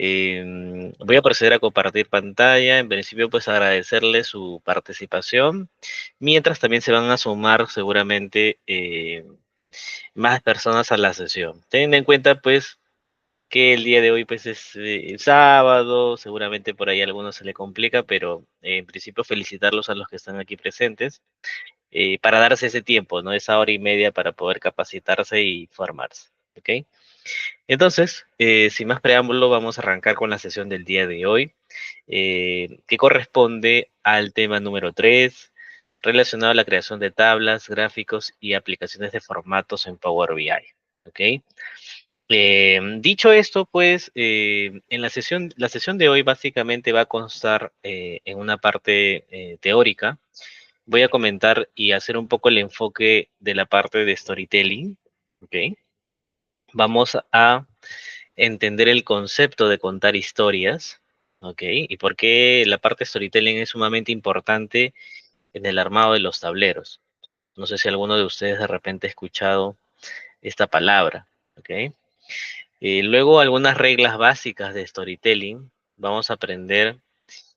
Voy a proceder a compartir pantalla. En principio, pues agradecerle su participación, mientras también se van a sumar seguramente más personas a la sesión. Teniendo en cuenta, pues, que el día de hoy, pues, es sábado, seguramente por ahí a algunos se le complica, pero en principio felicitarlos a los que están aquí presentes para darse ese tiempo, ¿no? Esa hora y media para poder capacitarse y formarse, ¿ok? Entonces, sin más preámbulo, vamos a arrancar con la sesión del día de hoy, que corresponde al tema número 3, relacionado a la creación de tablas, gráficos y aplicaciones de formatos en Power BI. ¿Ok? Dicho esto, pues, en la sesión de hoy básicamente va a constar en una parte teórica. Voy a comentar y hacer un poco el enfoque de la parte de storytelling. ¿Ok? Vamos a entender el concepto de contar historias, ¿ok? Y por qué la parte storytelling es sumamente importante en el armado de los tableros. No sé si alguno de ustedes de repente ha escuchado esta palabra, ¿ok? Luego algunas reglas básicas de storytelling. Vamos a aprender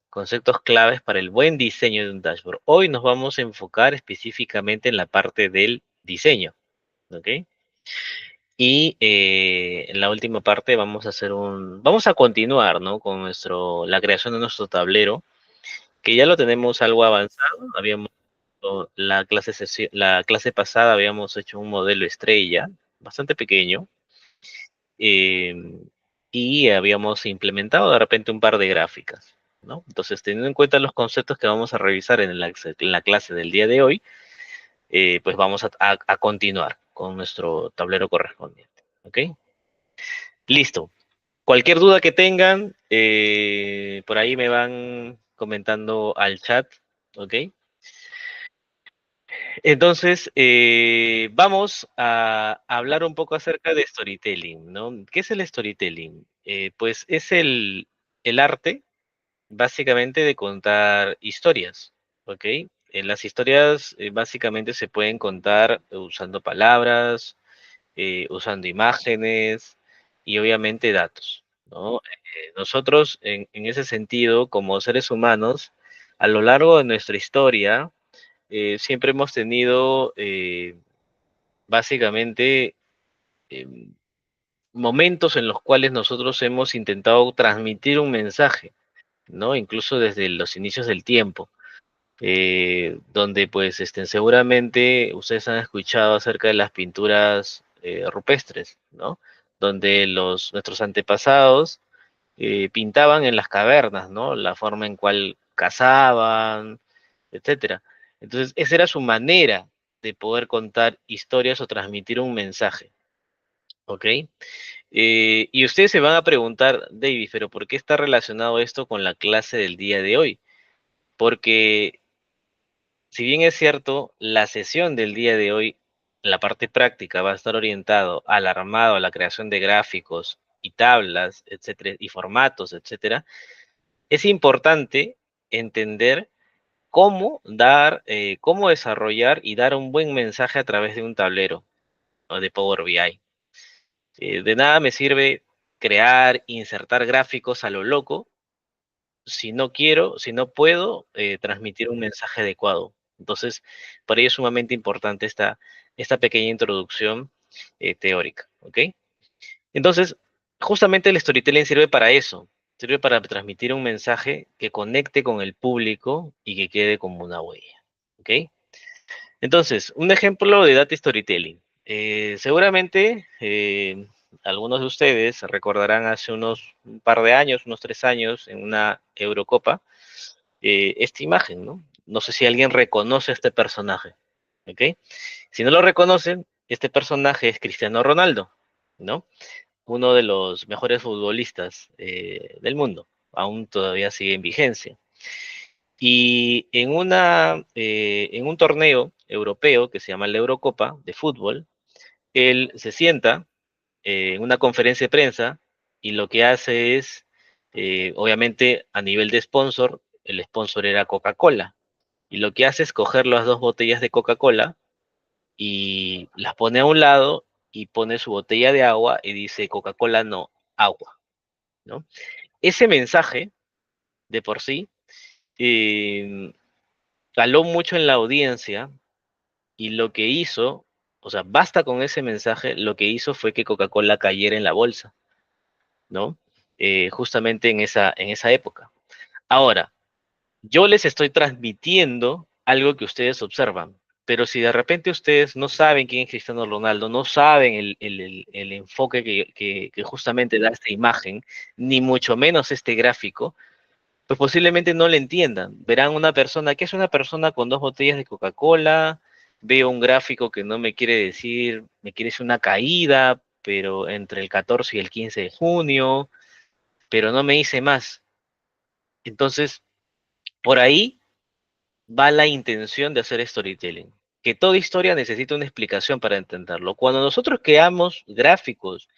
conceptos claves para el buen diseño de un dashboard. Hoy nos vamos a enfocar específicamente en la parte del diseño, ¿ok? Y en la última parte vamos a continuar, ¿no? Con la creación de nuestro tablero, que ya lo tenemos algo avanzado. La clase pasada habíamos hecho un modelo estrella, bastante pequeño, eh, y habíamos implementado de repente un par de gráficas, ¿no? Entonces, teniendo en cuenta los conceptos que vamos a revisar en la clase del día de hoy, pues vamos a continuar con nuestro tablero correspondiente, ¿ok? Listo. Cualquier duda que tengan, por ahí me van comentando al chat, ¿ok? Entonces, vamos a hablar un poco acerca de storytelling, ¿no? ¿Qué es el storytelling? Pues es el arte, básicamente, de contar historias, ¿ok? Las historias básicamente se pueden contar usando palabras, usando imágenes y obviamente datos, ¿no? Nosotros, en ese sentido, como seres humanos, a lo largo de nuestra historia, siempre hemos tenido básicamente em, momentos en los cuales nosotros hemos intentado transmitir un mensaje, ¿no? Incluso desde los inicios del tiempo, donde pues seguramente ustedes han escuchado acerca de las pinturas rupestres, ¿no? Donde nuestros antepasados pintaban en las cavernas, ¿no? La forma en cual cazaban, etcétera. Entonces, esa era su manera de poder contar historias o transmitir un mensaje, ¿ok? Y ustedes se van a preguntar, David, pero ¿por qué está relacionado esto con la clase del día de hoy? Porque si bien es cierto, la sesión del día de hoy, la parte práctica va a estar orientado al armado, a la creación de gráficos y tablas, etcétera, y formatos, etcétera, es importante entender cómo desarrollar y dar un buen mensaje a través de un tablero o de Power BI. De nada me sirve crear, insertar gráficos a lo loco si no puedo transmitir un mensaje adecuado. Entonces, por ello es sumamente importante esta pequeña introducción teórica, ¿ok? Entonces, justamente el storytelling sirve para eso, sirve para transmitir un mensaje que conecte con el público y que quede como una huella, ¿ok? Entonces, un ejemplo de data storytelling. Seguramente algunos de ustedes recordarán hace un par de años, unos 3 años, en una Eurocopa, esta imagen, ¿no? No sé si alguien reconoce a este personaje, ¿ok? Si no lo reconocen, este personaje es Cristiano Ronaldo, ¿no? Uno de los mejores futbolistas del mundo, aún todavía sigue en vigencia. Y en un torneo europeo que se llama la Eurocopa de fútbol, él se sienta en una conferencia de prensa y lo que hace es, obviamente a nivel de sponsor, el sponsor era Coca-Cola, y lo que hace es coger las dos botellas de Coca-Cola y las pone a un lado y pone su botella de agua y dice Coca-Cola no, agua. ¿no? Ese mensaje, de por sí, eh, caló mucho en la audiencia y lo que hizo, o sea, basta con ese mensaje, lo que hizo fue que Coca-Cola cayera en la bolsa, ¿no? Justamente en esa época. Ahora, yo les estoy transmitiendo algo que ustedes observan, pero si de repente ustedes no saben quién es Cristiano Ronaldo, no saben el enfoque que justamente da esta imagen, ni mucho menos este gráfico, pues posiblemente no le entiendan. Verán una persona, que es una persona con dos botellas de Coca-Cola, veo un gráfico que no me quiere decir, me quiere decir una caída, pero entre el 14 y el 15 de junio, pero no me dice más. Entonces, por ahí va la intención de hacer storytelling, que toda historia necesita una explicación para entenderlo. Cuando nosotros creamos gráficos,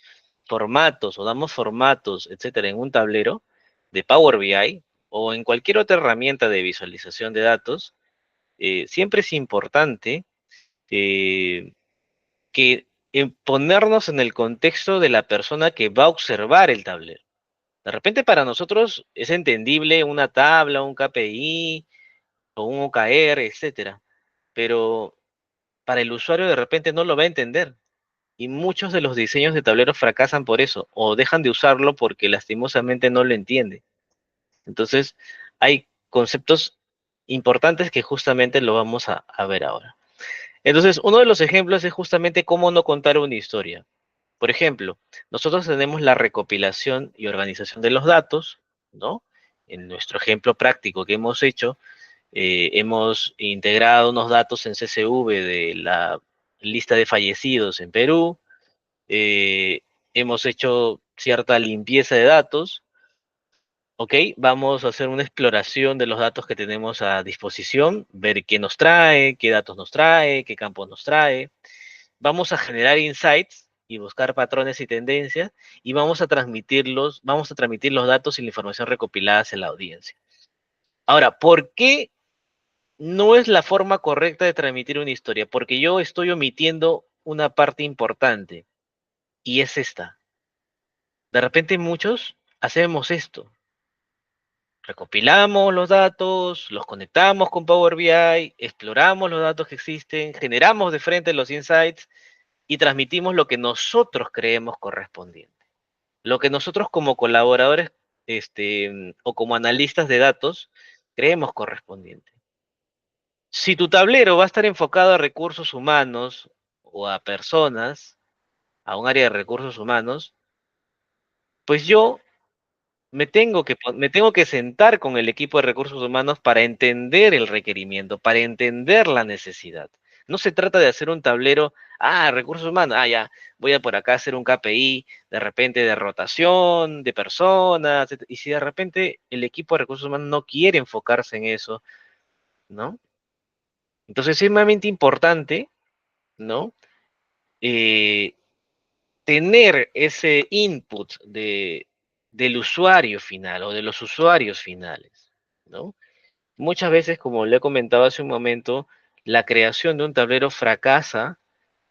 formatos o damos formatos, etcétera, en un tablero de Power BI o en cualquier otra herramienta de visualización de datos, siempre es importante eh, que ponernos en el contexto de la persona que va a observar el tablero. De repente para nosotros es entendible una tabla, un KPI o un OKR, etcétera, pero para el usuario de repente no lo va a entender. Y muchos de los diseños de tableros fracasan por eso, o dejan de usarlo porque lastimosamente no lo entiende. Entonces, hay conceptos importantes que justamente lo vamos a ver ahora. Entonces, uno de los ejemplos es justamente cómo no contar una historia. Por ejemplo, nosotros tenemos la recopilación y organización de los datos, ¿no? En nuestro ejemplo práctico que hemos hecho, hemos integrado unos datos en CSV de la lista de fallecidos en Perú, eh, hemos hecho cierta limpieza de datos, ¿ok? Vamos a hacer una exploración de los datos que tenemos a disposición, ver qué nos trae, qué datos nos trae, qué campos nos trae. Vamos a generar insights y buscar patrones y tendencias y vamos a transmitir los datos y la información recopiladas en la audiencia. Ahora, ¿por qué no es la forma correcta de transmitir una historia? Porque yo estoy omitiendo una parte importante y es esta. De repente muchos hacemos esto. Recopilamos los datos, los conectamos con Power BI, exploramos los datos que existen, generamos de frente los insights y transmitimos lo que nosotros creemos correspondiente. Lo que nosotros como colaboradores o como analistas de datos creemos correspondiente. Si tu tablero va a estar enfocado a recursos humanos o a personas, a un área de recursos humanos, pues yo me tengo que sentar con el equipo de recursos humanos para entender el requerimiento, para entender la necesidad. No se trata de hacer un tablero, recursos humanos, ya, voy a por acá hacer un KPI, de repente de rotación, de personas, y si de repente el equipo de recursos humanos no quiere enfocarse en eso, ¿no? Entonces es sumamente importante, ¿no? Eh, tener ese input del usuario final o de los usuarios finales, ¿no? Muchas veces, como le he comentado hace un momento, la creación de un tablero fracasa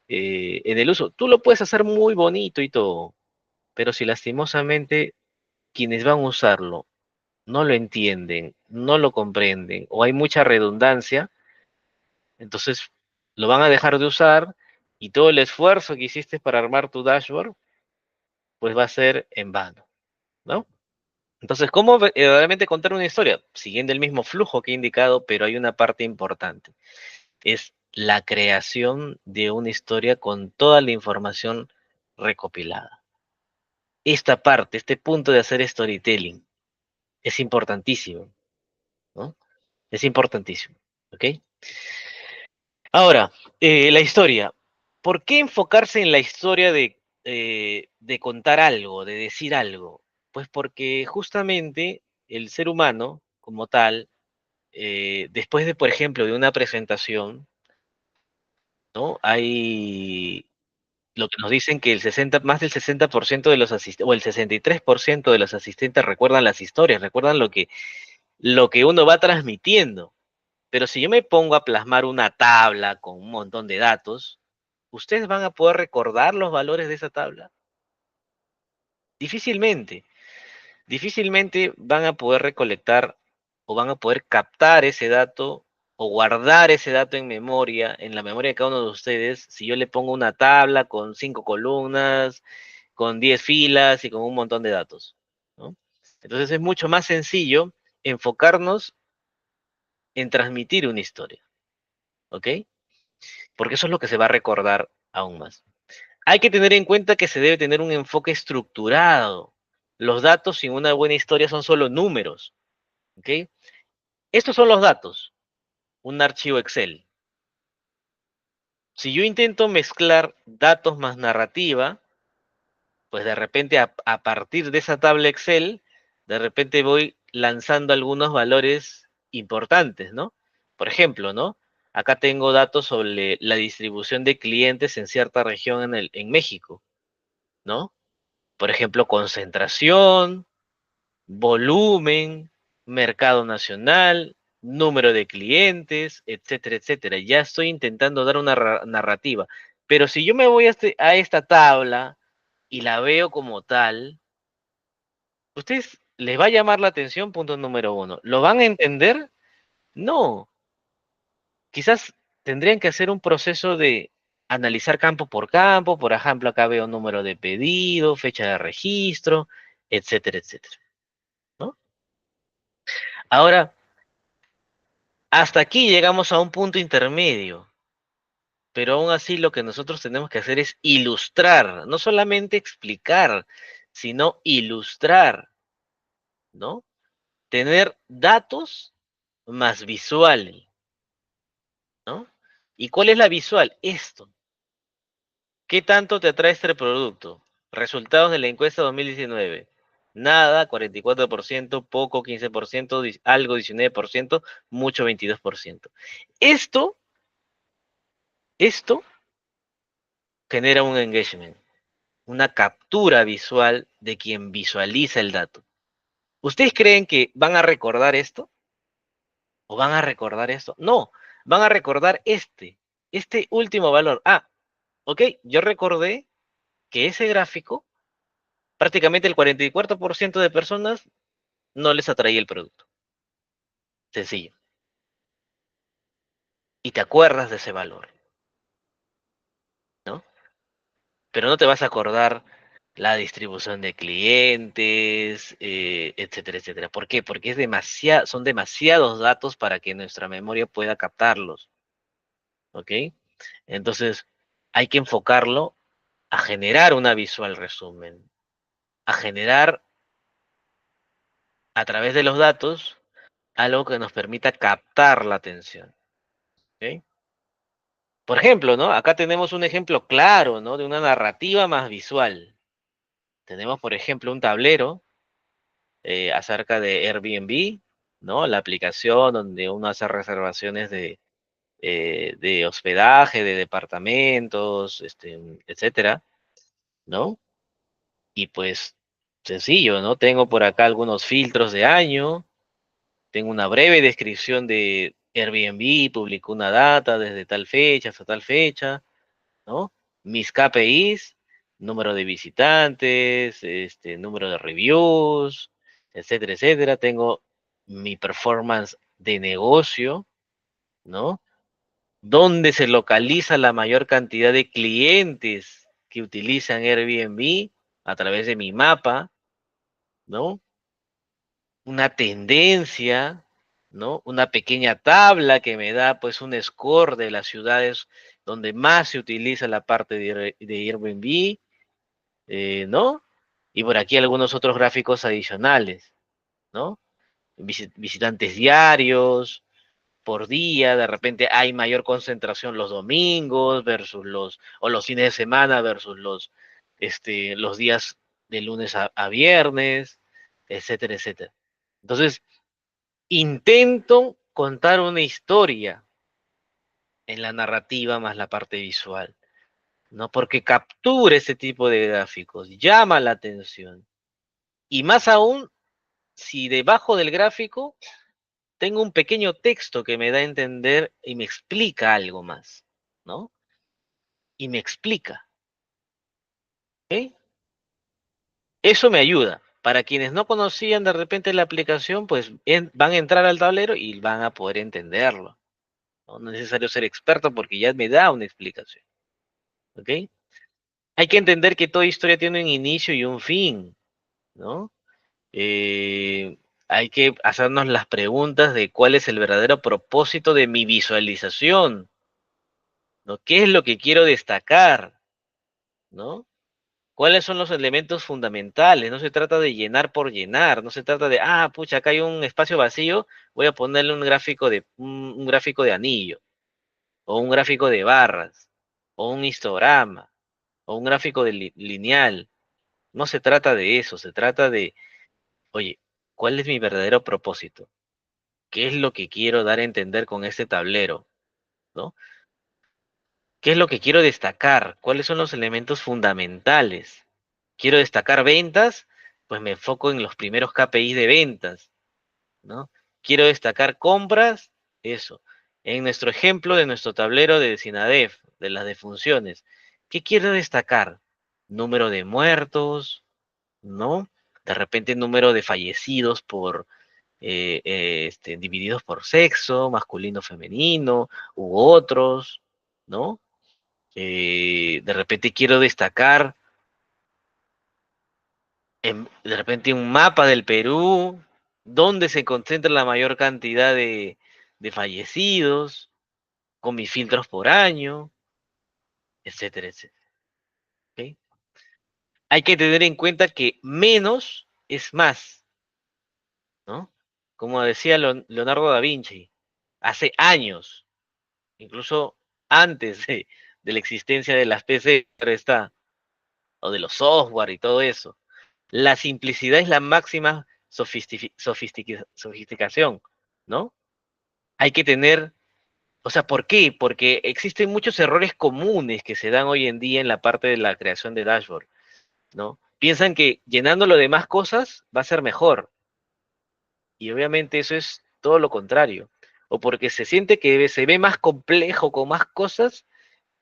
en el uso. Tú lo puedes hacer muy bonito y todo, pero si lastimosamente quienes van a usarlo no lo entienden, no lo comprenden o hay mucha redundancia, entonces lo van a dejar de usar y todo el esfuerzo que hiciste para armar tu dashboard, pues va a ser en vano, ¿no? Entonces, ¿cómo realmente contar una historia? Siguiendo el mismo flujo que he indicado, pero hay una parte importante. Es la creación de una historia con toda la información recopilada. Esta parte, este punto de hacer storytelling, es importantísimo, ¿no? Es importantísimo, ¿ok? Ahora, la historia. ¿Por qué enfocarse en la historia de contar algo, de decir algo? Pues porque justamente el ser humano, como tal, después de, por ejemplo, de una presentación, ¿no? Hay lo que nos dicen que más del 60% de los asistentes, o el 63% de los asistentes recuerdan las historias, recuerdan lo que uno va transmitiendo. Pero si yo me pongo a plasmar una tabla con un montón de datos, ¿ustedes van a poder recordar los valores de esa tabla? Difícilmente. difícilmente van a poder recolectar o van a poder captar ese dato o guardar ese dato en la memoria de cada uno de ustedes, si yo le pongo una tabla con 5 columnas, con 10 filas y con un montón de datos, ¿no? Entonces es mucho más sencillo enfocarnos en transmitir una historia, ¿ok? Porque eso es lo que se va a recordar aún más. Hay que tener en cuenta que se debe tener un enfoque estructurado. Los datos sin una buena historia son solo números, ¿ok? Estos son los datos, un archivo Excel. Si yo intento mezclar datos más narrativa, pues de repente a partir de esa tabla Excel, de repente voy lanzando algunos valores importantes, ¿no? Por ejemplo, ¿no? Acá tengo datos sobre la distribución de clientes en cierta región en México, ¿no? Por ejemplo, concentración, volumen, mercado nacional, número de clientes, etcétera, etcétera. Ya estoy intentando dar una narrativa. Pero si yo me voy a esta tabla y la veo como tal, ¿ustedes les va a llamar la atención? Punto número uno. ¿Lo van a entender? No. Quizás tendrían que hacer un proceso de analizar campo por campo. Por ejemplo, acá veo número de pedido, fecha de registro, etcétera, etcétera, ¿no? Ahora, hasta aquí llegamos a un punto intermedio, pero aún así lo que nosotros tenemos que hacer es ilustrar, no solamente explicar, sino ilustrar, ¿no? Tener datos más visuales, ¿no? ¿Y cuál es la visual? Esto. ¿Qué tanto te atrae este producto? Resultados de la encuesta 2019. Nada, 44%, poco, 15%, algo, 19%, mucho, 22%. Esto, esto genera un engagement, una captura visual de quien visualiza el dato. ¿Ustedes creen que van a recordar esto? ¿O van a recordar esto? No, van a recordar este último valor. Ah, ok, yo recordé que ese gráfico, prácticamente el 44% de personas no les atraía el producto. Sencillo. Y te acuerdas de ese valor, ¿no? Pero no te vas a acordar la distribución de clientes, etcétera, etcétera. ¿Por qué? Porque son demasiados datos para que nuestra memoria pueda captarlos, ¿ok? Entonces, hay que enfocarlo a generar una visual resumen, a generar a través de los datos algo que nos permita captar la atención, ¿ok? Por ejemplo, ¿no? Acá tenemos un ejemplo claro, ¿no? De una narrativa más visual. Tenemos, por ejemplo, un tablero acerca de Airbnb, ¿no? La aplicación donde uno hace reservaciones de hospedaje, de departamentos, etcétera, ¿no? Y pues, sencillo, ¿no? Tengo por acá algunos filtros de año, tengo una breve descripción de Airbnb, publicó una data desde tal fecha hasta tal fecha, ¿no? Mis KPIs, número de visitantes, número de reviews, etcétera, etcétera. Tengo mi performance de negocio, ¿no? ¿Dónde se localiza la mayor cantidad de clientes que utilizan Airbnb? A través de mi mapa, ¿no? Una tendencia, ¿no? Una pequeña tabla que me da pues un score de las ciudades donde más se utiliza la parte de Airbnb, ¿no? Y por aquí algunos otros gráficos adicionales, ¿no? Visitantes diarios, por día, de repente hay mayor concentración los domingos versus o los fines de semana versus los días de lunes a viernes, etcétera, etcétera. Entonces, intento contar una historia en la narrativa más la parte visual, ¿no? Porque captura ese tipo de gráficos, llama la atención. Y más aún, si debajo del gráfico tengo un pequeño texto que me da a entender y me explica algo más, ¿no? Y me explica, ¿ok? Eso me ayuda. Para quienes no conocían de repente la aplicación, pues van a entrar al tablero y van a poder entenderlo. No es necesario ser experto porque ya me da una explicación. ¿Ok? Hay que entender que toda historia tiene un inicio y un fin, ¿no? Hay que hacernos las preguntas de cuál es el verdadero propósito de mi visualización, ¿no? ¿Qué es lo que quiero destacar, ¿no? ¿Cuáles son los elementos fundamentales? No se trata de llenar por llenar, no se trata de, pucha, acá hay un espacio vacío, voy a ponerle un gráfico de anillo, o un gráfico de barras, o un histograma, o un gráfico de lineal. No se trata de eso, se trata de, oye, ¿cuál es mi verdadero propósito? ¿Qué es lo que quiero dar a entender con este tablero? ¿No? ¿Qué es lo que quiero destacar? ¿Cuáles son los elementos fundamentales? ¿Quiero destacar ventas? Pues me enfoco en los primeros KPIs de ventas, ¿no? ¿Quiero destacar compras? Eso. En nuestro ejemplo de nuestro tablero de SINADEF, de las defunciones, ¿qué quiero destacar? Número de muertos, ¿no? De repente número de fallecidos divididos por sexo, masculino, femenino, u otros, ¿no? De repente quiero destacar de repente un mapa del Perú, donde se concentra la mayor cantidad de fallecidos, con mis filtros por año, etcétera, etcétera. ¿Ok? Hay que tener en cuenta que menos es más, ¿no? Como decía Leonardo da Vinci, hace años, incluso antes de la existencia de las PC, está, o de los software y todo eso. La simplicidad es la máxima sofisticación, ¿no? Hay que tener, o sea, ¿por qué? Porque existen muchos errores comunes que se dan hoy en día en la parte de la creación de dashboard, ¿no? Piensan que llenándolo de más cosas va a ser mejor, y obviamente eso es todo lo contrario. O porque se siente que se ve más complejo con más cosas,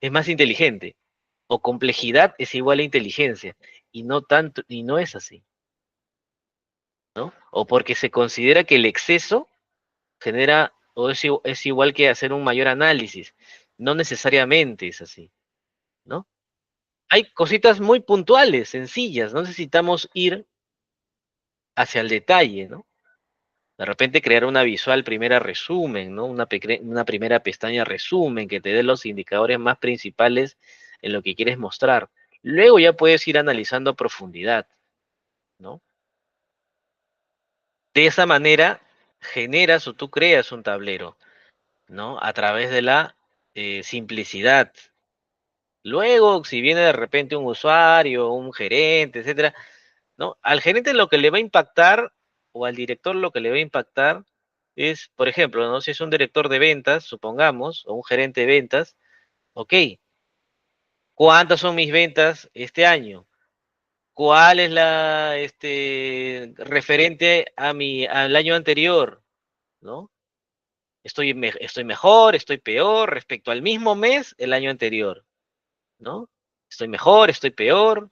es más inteligente. O complejidad es igual a inteligencia, y no tanto, y no es así, ¿no? O porque se considera que el exceso genera o es igual que hacer un mayor análisis. No necesariamente es así, ¿no? Hay cositas muy puntuales, sencillas, no necesitamos ir hacia el detalle, ¿no? De repente crear una visual primera resumen, ¿no? Una primera pestaña resumen que te dé los indicadores más principales en lo que quieres mostrar. Luego ya puedes ir analizando a profundidad, ¿no? De esa manera generas o tú creas un tablero, ¿no? A través de la simplicidad. Luego, si viene de repente un usuario, un gerente, etcétera, ¿no? Al gerente lo que le va a impactar, o al director lo que le va a impactar, es, por ejemplo, ¿no? Si es un director de ventas, supongamos, o un gerente de ventas, ok, ¿cuántas son mis ventas este año? ¿Cuál es la referente al año anterior? ¿No? Estoy mejor, estoy peor respecto al mismo mes el año anterior, ¿no? Estoy mejor, estoy peor,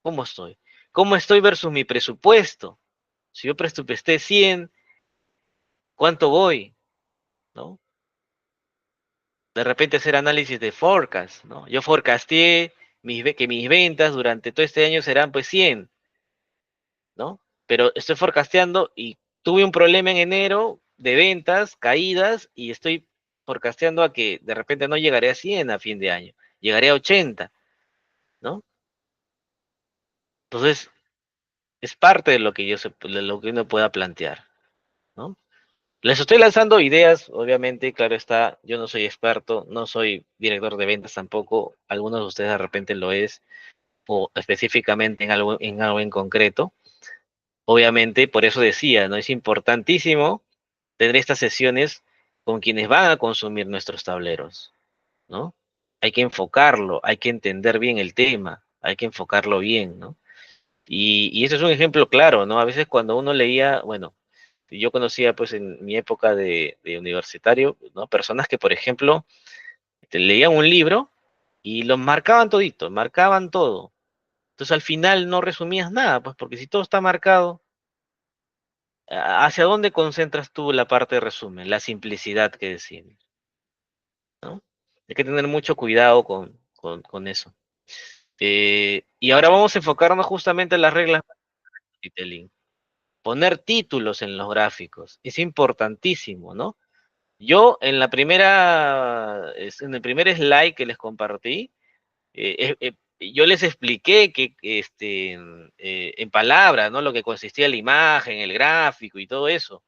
¿cómo estoy? ¿Cómo estoy versus mi presupuesto? Si yo presupuesté 100, ¿cuánto voy? ¿No? De repente hacer análisis de forecast, ¿no? Yo forecasté que mis ventas durante todo este año serán pues 100, ¿no? Pero estoy forecasteando y tuve un problema en enero de ventas, caídas, y estoy forecasteando a que de repente no llegaré a 100 a fin de año, llegaré a 80, ¿no? Entonces, es parte de lo que de lo que uno pueda plantear, ¿no? Les estoy lanzando ideas, obviamente, claro está, yo no soy experto, no soy director de ventas tampoco, algunos de ustedes de repente lo es, o específicamente en algo en concreto. Obviamente, por eso decía, ¿no? Es importantísimo tener estas sesiones con quienes van a consumir nuestros tableros, ¿no? Hay que enfocarlo, hay que entender bien el tema, hay que enfocarlo bien, ¿no? Y eso es un ejemplo claro, ¿no? A veces cuando uno leía, bueno, yo conocía pues en mi época de universitario, ¿no? Personas que, por ejemplo, leían un libro y lo marcaban todito, marcaban todo. Entonces al final no resumías nada, pues porque si todo está marcado, ¿hacia dónde concentras tú la parte de resumen? La simplicidad que decimos, ¿no? Hay que tener mucho cuidado con eso. Y ahora vamos a enfocarnos justamente en las reglas de storytelling. Poner títulos en los gráficos es importantísimo, ¿no? Yo en el primer slide que les compartí, yo les expliqué que en palabras, ¿no? Lo que consistía la imagen, el gráfico y todo eso.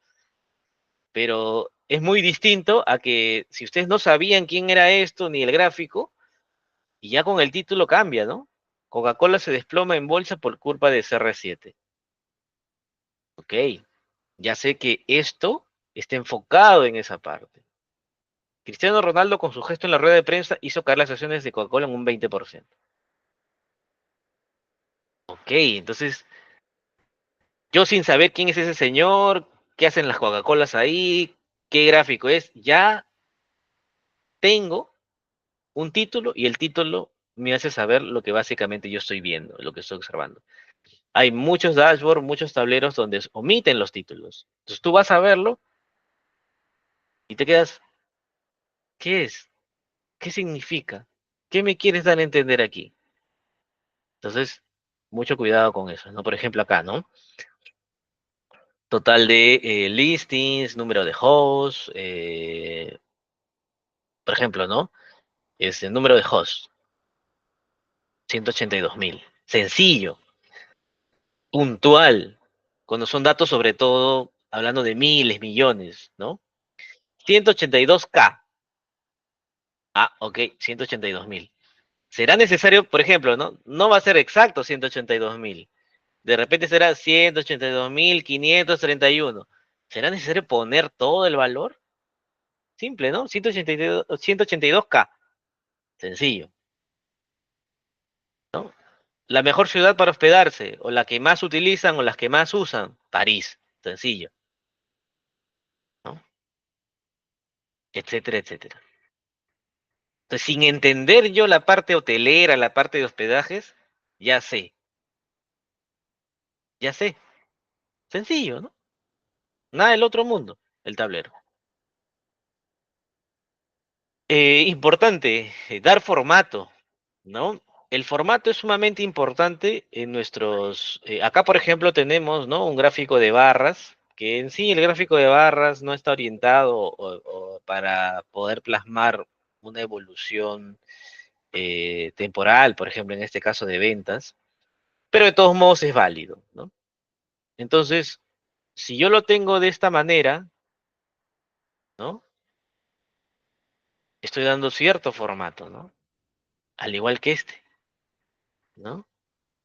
Pero es muy distinto a que si ustedes no sabían quién era esto ni el gráfico, y ya con el título cambia, ¿no? Coca-Cola se desploma en bolsa por culpa de CR7. Ok, ya sé que esto está enfocado en esa parte. Cristiano Ronaldo con su gesto en la rueda de prensa hizo caer las acciones de Coca-Cola en un 20%. Ok, entonces yo sin saber quién es ese señor, qué hacen las Coca-Colas ahí, qué gráfico es, ya tengo un título y el título me hace saber lo que básicamente yo estoy viendo, lo que estoy observando. Hay muchos dashboards, muchos tableros donde omiten los títulos. Entonces tú vas a verlo y te quedas, ¿qué es? ¿Qué significa? ¿Qué me quieres dar a entender aquí? Entonces, mucho cuidado con eso, ¿no? Por ejemplo, acá, ¿no? Total de listings, número de hosts, por ejemplo, ¿no? Es el número de hosts, 182.000. Sencillo, puntual, cuando son datos sobre todo hablando de miles, millones, ¿no? 182K. Ah, ok, 182.000. Será necesario, por ejemplo, ¿no? No va a ser exacto 182.000. De repente será 182.531. ¿Será necesario poner todo el valor? Simple, ¿no? 182K. Sencillo, ¿no? La mejor ciudad para hospedarse, o la que más utilizan, o las que más usan, París. Sencillo, ¿no? Etcétera, etcétera. Entonces, sin entender yo la parte hotelera, la parte de hospedajes, ya sé, ya sé. Sencillo, ¿no? Nada del otro mundo, el tablero. Importante, dar formato, ¿no? El formato es sumamente importante en nuestros... acá, por ejemplo, tenemos, ¿no? Un gráfico de barras, que en sí el gráfico de barras no está orientado o para poder plasmar una evolución temporal, por ejemplo, en este caso de ventas, pero de todos modos es válido, ¿no? Entonces, si yo lo tengo de esta manera, ¿no? Estoy dando cierto formato, ¿no? Al igual que este, ¿no?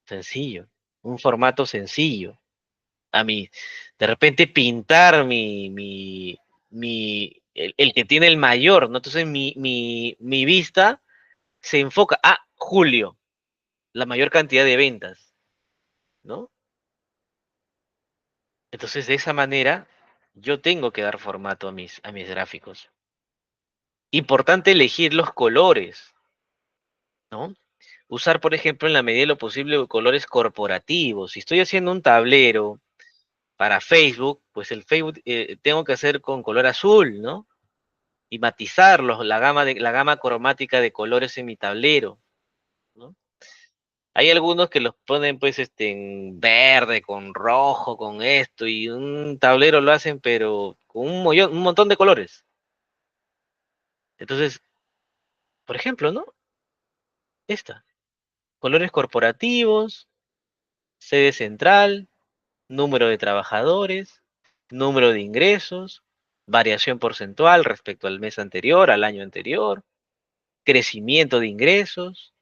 Sencillo, un formato sencillo. A mí, de repente pintar el que tiene el mayor, ¿no? Entonces mi vista se enfoca a julio, la mayor cantidad de ventas, ¿no? Entonces de esa manera yo tengo que dar formato a mis gráficos. Importante elegir los colores, ¿no? Usar, por ejemplo, en la medida de lo posible, colores corporativos. Si estoy haciendo un tablero para Facebook, pues el Facebook tengo que hacer con color azul, ¿no? Y matizarlos, la gama cromática de colores en mi tablero, ¿no? Hay algunos que los ponen pues en verde, con rojo, con esto, y un tablero lo hacen, pero con un montón de colores. Entonces, por ejemplo, ¿no? Esta, colores corporativos, sede central, número de trabajadores, número de ingresos, variación porcentual respecto al mes anterior, al año anterior, crecimiento de ingresos,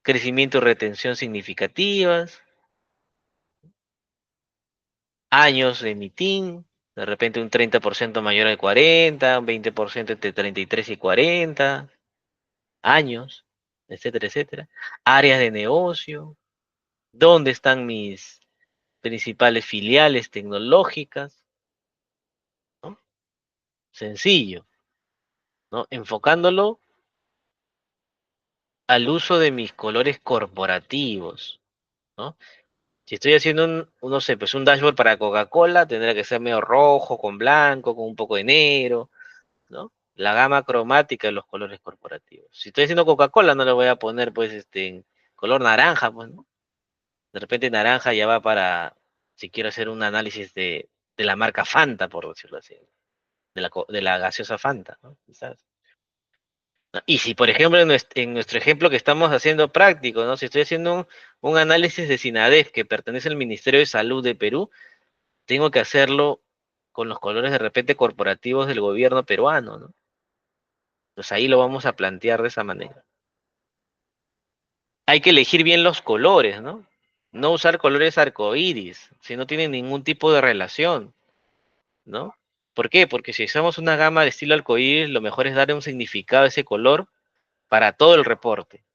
crecimiento y retención significativas, años de mitin, de repente un 30% mayor al 40, un 20% entre 33 y 40, años, etcétera, etcétera. Áreas de negocio, dónde están mis principales filiales tecnológicas, ¿no? Sencillo, ¿no? Enfocándolo al uso de mis colores corporativos, ¿no? Si estoy haciendo no sé, pues un dashboard para Coca-Cola, tendrá que ser medio rojo, con blanco, con un poco de negro, ¿no? La gama cromática de los colores corporativos. Si estoy haciendo Coca-Cola, no le voy a poner, pues, en color naranja, pues, ¿no? De repente naranja ya va para, si quiero hacer un análisis de la marca Fanta, por decirlo así, de la gaseosa Fanta, ¿no? Quizás. ¿No? Y si, por ejemplo, en nuestro ejemplo que estamos haciendo práctico, ¿no? Si estoy haciendo un análisis de SINADEF que pertenece al Ministerio de Salud de Perú, tengo que hacerlo con los colores de repente corporativos del gobierno peruano, ¿no? Pues ahí lo vamos a plantear de esa manera. Hay que elegir bien los colores, ¿no? No usar colores arcoíris, si no tienen ningún tipo de relación, ¿no? ¿Por qué? Porque si usamos una gama de estilo arcoíris, lo mejor es darle un significado a ese color para todo el reporte,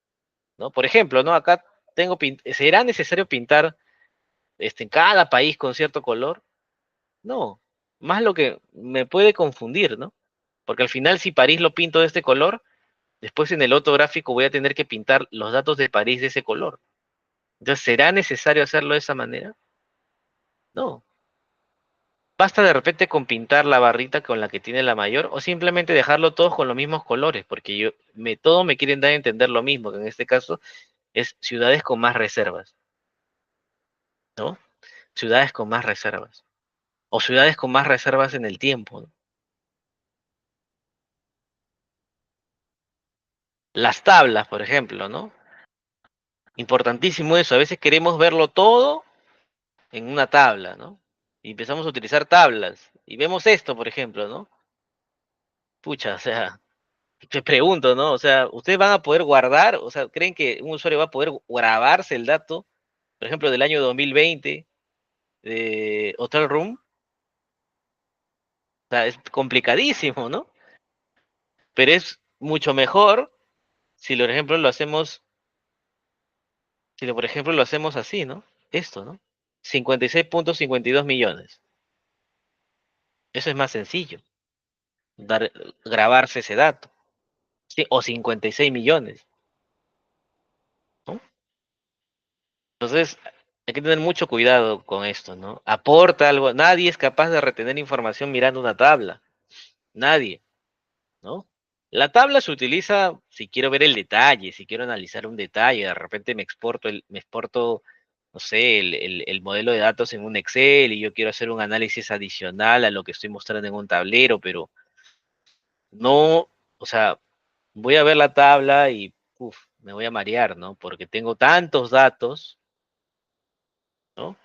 ¿no? Por ejemplo, ¿no? Acá ¿será necesario pintar en cada país con cierto color? No, más lo que me puede confundir, ¿no? Porque al final si París lo pinto de este color, después en el otro gráfico voy a tener que pintar los datos de París de ese color. Entonces, ¿será necesario hacerlo de esa manera? No. Basta de repente con pintar la barrita con la que tiene la mayor o simplemente dejarlo todos con los mismos colores, porque todo me quieren dar a entender lo mismo, que en este caso es ciudades con más reservas, ¿no? Ciudades con más reservas. O ciudades con más reservas en el tiempo, ¿no? Las tablas, por ejemplo, ¿no? Importantísimo eso. A veces queremos verlo todo en una tabla, ¿no? Y empezamos a utilizar tablas. Y vemos esto, por ejemplo, ¿no? Pucha, o sea, te pregunto, ¿no? O sea, ¿ustedes van a poder guardar? O sea, ¿creen que un usuario va a poder grabarse el dato, por ejemplo, del año 2020 de Hotel Room? O sea, es complicadísimo, ¿no? Pero es mucho mejor si, por ejemplo, por ejemplo, lo hacemos así, ¿no? Esto, ¿no? 56.52 millones. Eso es más sencillo, grabarse ese dato. Sí, o 56 millones, ¿no? Entonces, hay que tener mucho cuidado con esto, ¿no? Aporta algo. Nadie es capaz de retener información mirando una tabla. Nadie, ¿no? La tabla se utiliza si quiero ver el detalle, si quiero analizar un detalle, de repente me exporto, no sé, el modelo de datos en un Excel y yo quiero hacer un análisis adicional a lo que estoy mostrando en un tablero, pero no, o sea, voy a ver la tabla y uf, me voy a marear, ¿no? Porque tengo tantos datos, ¿no?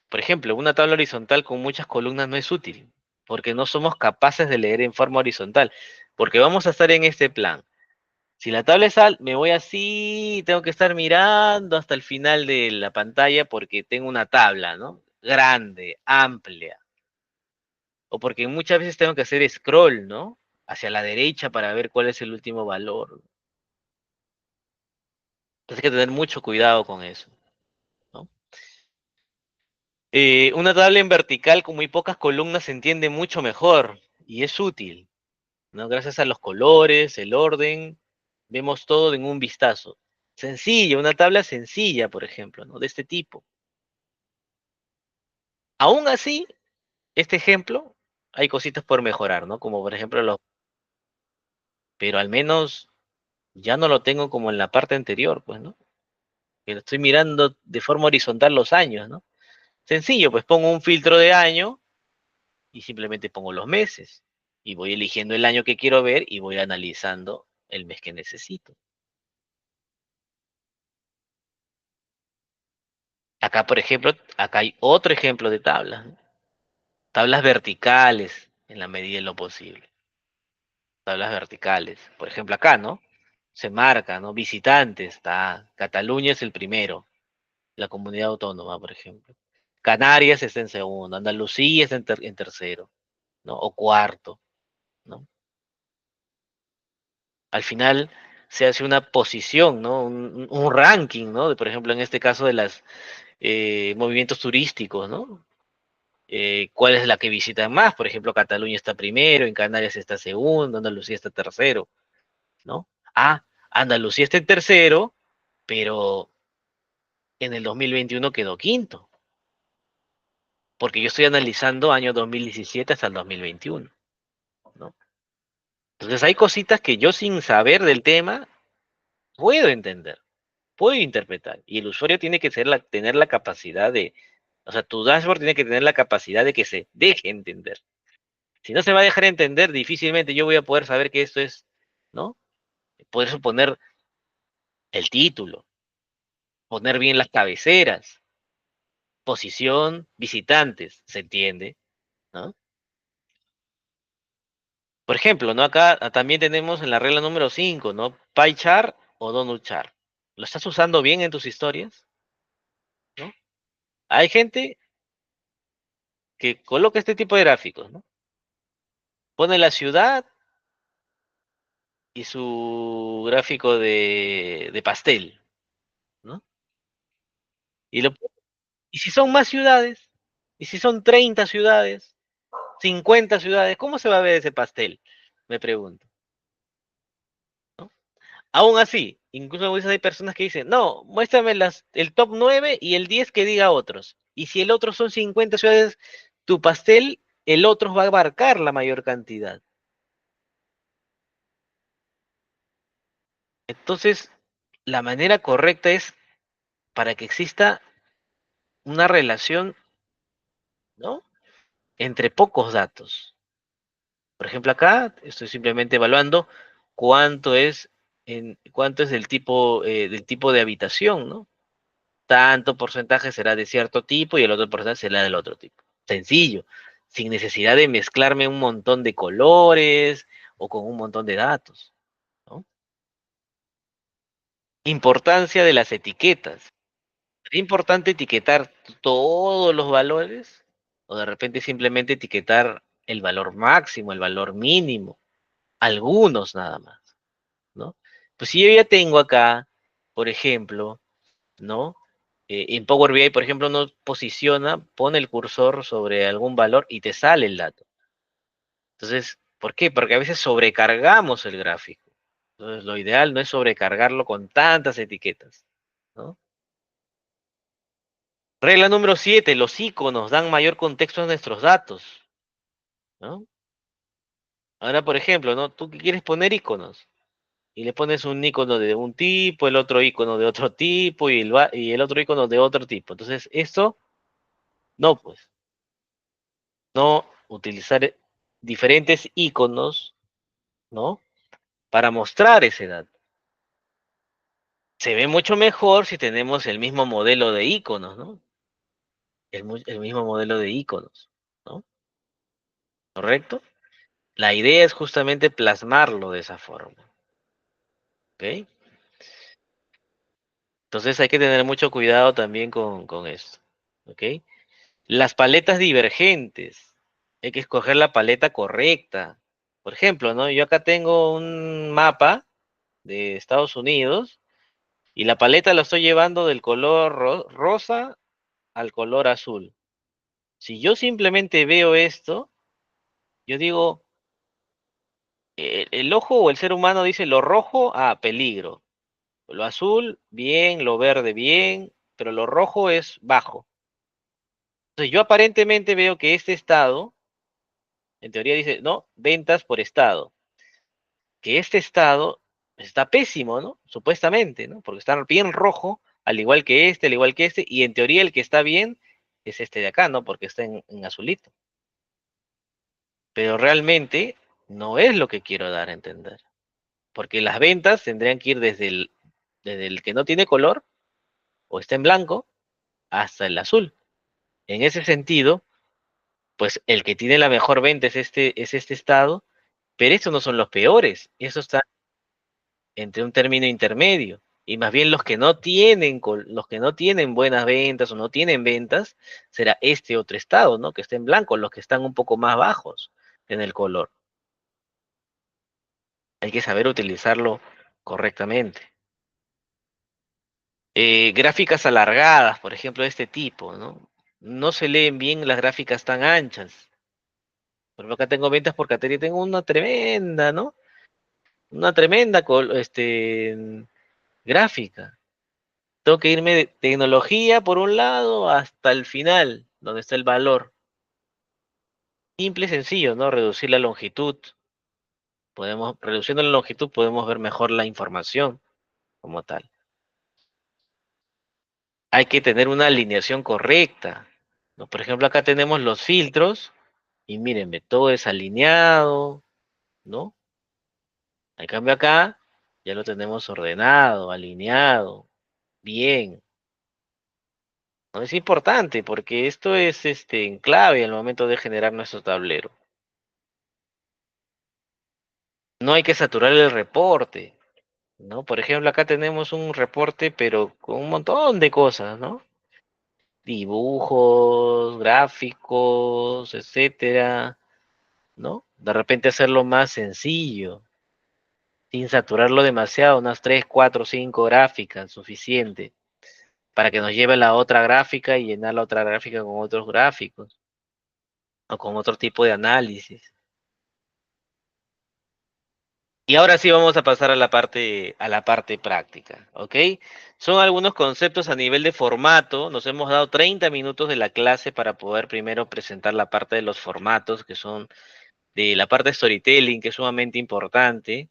Por ejemplo, una tabla horizontal con muchas columnas no es útil, porque no somos capaces de leer en forma horizontal, porque vamos a estar en este plan. Si la tabla es alta, me voy así, tengo que estar mirando hasta el final de la pantalla porque tengo una tabla, ¿no? Grande, amplia. O porque muchas veces tengo que hacer scroll, ¿no? Hacia la derecha para ver cuál es el último valor. Entonces hay que tener mucho cuidado con eso, ¿no? Una tabla en vertical con muy pocas columnas se entiende mucho mejor y es útil, ¿no? Gracias a los colores, el orden, vemos todo en un vistazo. Sencilla, una tabla sencilla, por ejemplo, ¿no? De este tipo. Aún así, este ejemplo, hay cositas por mejorar, ¿no? Como por ejemplo pero al menos ya no lo tengo como en la parte anterior, pues, ¿no? Que lo estoy mirando de forma horizontal los años, ¿no? Sencillo, pues pongo un filtro de año y simplemente pongo los meses y voy eligiendo el año que quiero ver y voy analizando el mes que necesito. Acá, por ejemplo, acá hay otro ejemplo de tablas, ¿no? Tablas verticales en la medida de lo posible. Tablas verticales. Por ejemplo, acá, ¿no? Se marca, ¿no? Visitantes, está. Cataluña es el primero, la comunidad autónoma, por ejemplo. Canarias está en segundo, Andalucía está en tercero, ¿no? O cuarto, ¿no? Al final se hace una posición, ¿no? Un ranking, ¿no? De, por ejemplo, en este caso de los movimientos turísticos, ¿no? ¿Cuál es la que visitan más? Por ejemplo, Cataluña está primero, en Canarias está segundo, Andalucía está tercero, ¿no? Ah, Andalucía está en tercero, pero en el 2021 quedó quinto, porque yo estoy analizando año 2017 hasta el 2021, ¿no? Entonces hay cositas que yo sin saber del tema puedo entender, puedo interpretar, y el usuario tiene que tener la capacidad de, o sea, tu dashboard tiene que tener la capacidad de que se deje entender. Si no se va a dejar entender, difícilmente yo voy a poder saber que esto es, ¿no? Poder suponer el título, poner bien las cabeceras, posición, visitantes, ¿se entiende? ¿No? Por ejemplo, ¿no? Acá también tenemos en la regla número 5, ¿no? Pie chart o donut chart. ¿Lo estás usando bien en tus historias? ¿No? Hay gente que coloca este tipo de gráficos, ¿no? Pone la ciudad y su gráfico de pastel, ¿no? Y, y si son más ciudades, y si son 30 ciudades, 50 ciudades, ¿cómo se va a ver ese pastel? Me pregunto, ¿no? Aún así, incluso a veces hay personas que dicen, no, muéstrame el top 9 y el 10 que diga otros. Y si el otro son 50 ciudades, tu pastel, el otro va a abarcar la mayor cantidad. Entonces, la manera correcta es para que exista una relación, ¿no? Entre pocos datos. Por ejemplo, acá estoy simplemente evaluando cuánto es del tipo de habitación, ¿no? Tanto porcentaje será de cierto tipo y el otro porcentaje será del otro tipo. Sencillo, sin necesidad de mezclarme un montón de colores o con un montón de datos, ¿no? Importancia de las etiquetas. ¿Es importante etiquetar todos los valores? ¿O de repente simplemente etiquetar el valor máximo, el valor mínimo? Algunos nada más, ¿no? Pues si yo ya tengo acá, por ejemplo, ¿no? En Power BI, por ejemplo, uno posiciona, pone el cursor sobre algún valor y te sale el dato. Entonces, ¿por qué? Porque a veces sobrecargamos el gráfico. Entonces, lo ideal no es sobrecargarlo con tantas etiquetas, ¿no? Regla número 7, los iconos dan mayor contexto a nuestros datos, ¿no? Ahora, por ejemplo, ¿no? Tú quieres poner iconos y le pones un icono de un tipo, el otro icono de otro tipo y el otro icono de otro tipo. Entonces, esto no, pues, no utilizar diferentes iconos, ¿no? Para mostrar ese dato. Se ve mucho mejor si tenemos el mismo modelo de iconos, ¿no? El mismo modelo de iconos, ¿no? ¿Correcto? La idea es justamente plasmarlo de esa forma, ¿ok? Entonces hay que tener mucho cuidado también con esto, ¿ok? Las paletas divergentes. Hay que escoger la paleta correcta. Por ejemplo, ¿no? Yo acá tengo un mapa de Estados Unidos y la paleta la estoy llevando del color rosa al color azul. Si yo simplemente veo esto, yo digo, el ojo o el ser humano dice lo rojo, peligro. Lo azul, bien, lo verde, bien, pero lo rojo es bajo. Entonces yo aparentemente veo que este estado, en teoría dice, no, ventas por estado, que este estado está pésimo, ¿no? Supuestamente, ¿no? Porque está bien rojo, al igual que este, y en teoría el que está bien es este de acá, ¿no? Porque está en azulito. Pero realmente no es lo que quiero dar a entender. Porque las ventas tendrían que ir desde el que no tiene color o está en blanco hasta el azul. En ese sentido, pues el que tiene la mejor venta es este estado, pero estos no son los peores. Eso está entre un término intermedio. Y más bien los que no tienen buenas ventas o no tienen ventas, será este otro estado, ¿no? Que está en blanco, los que están un poco más bajos en el color. Hay que saber utilizarlo correctamente. Gráficas alargadas, por ejemplo, de este tipo, ¿no? No se leen bien las gráficas tan anchas. Por ejemplo, acá tengo ventas por categoría, tengo una tremenda, ¿no? una tremenda gráfica. Tengo que irme de tecnología por un lado hasta el final, donde está el valor. Simple y sencillo, ¿no? Reducir la longitud. Reduciendo la longitud, podemos ver mejor la información como tal. Hay que tener una alineación correcta, ¿no? Por ejemplo, acá tenemos los filtros y mírenme, todo es alineado, ¿no? En cambio acá ya lo tenemos ordenado, alineado, bien. ¿No? Es importante porque esto es en clave al momento de generar nuestro tablero. No hay que saturar el reporte, ¿no? Por ejemplo, acá tenemos un reporte, pero con un montón de cosas, ¿no? Dibujos, gráficos, etcétera, ¿no? De repente hacerlo más sencillo, sin saturarlo demasiado, unas 3, 4, 5 gráficas, suficiente, para que nos lleve a la otra gráfica y llenar la otra gráfica con otros gráficos o con otro tipo de análisis. Y ahora sí vamos a pasar a la parte práctica, ¿ok? Son algunos conceptos a nivel de formato. Nos hemos dado 30 minutos de la clase para poder primero presentar la parte de los formatos, que son de la parte de storytelling, que es sumamente importante.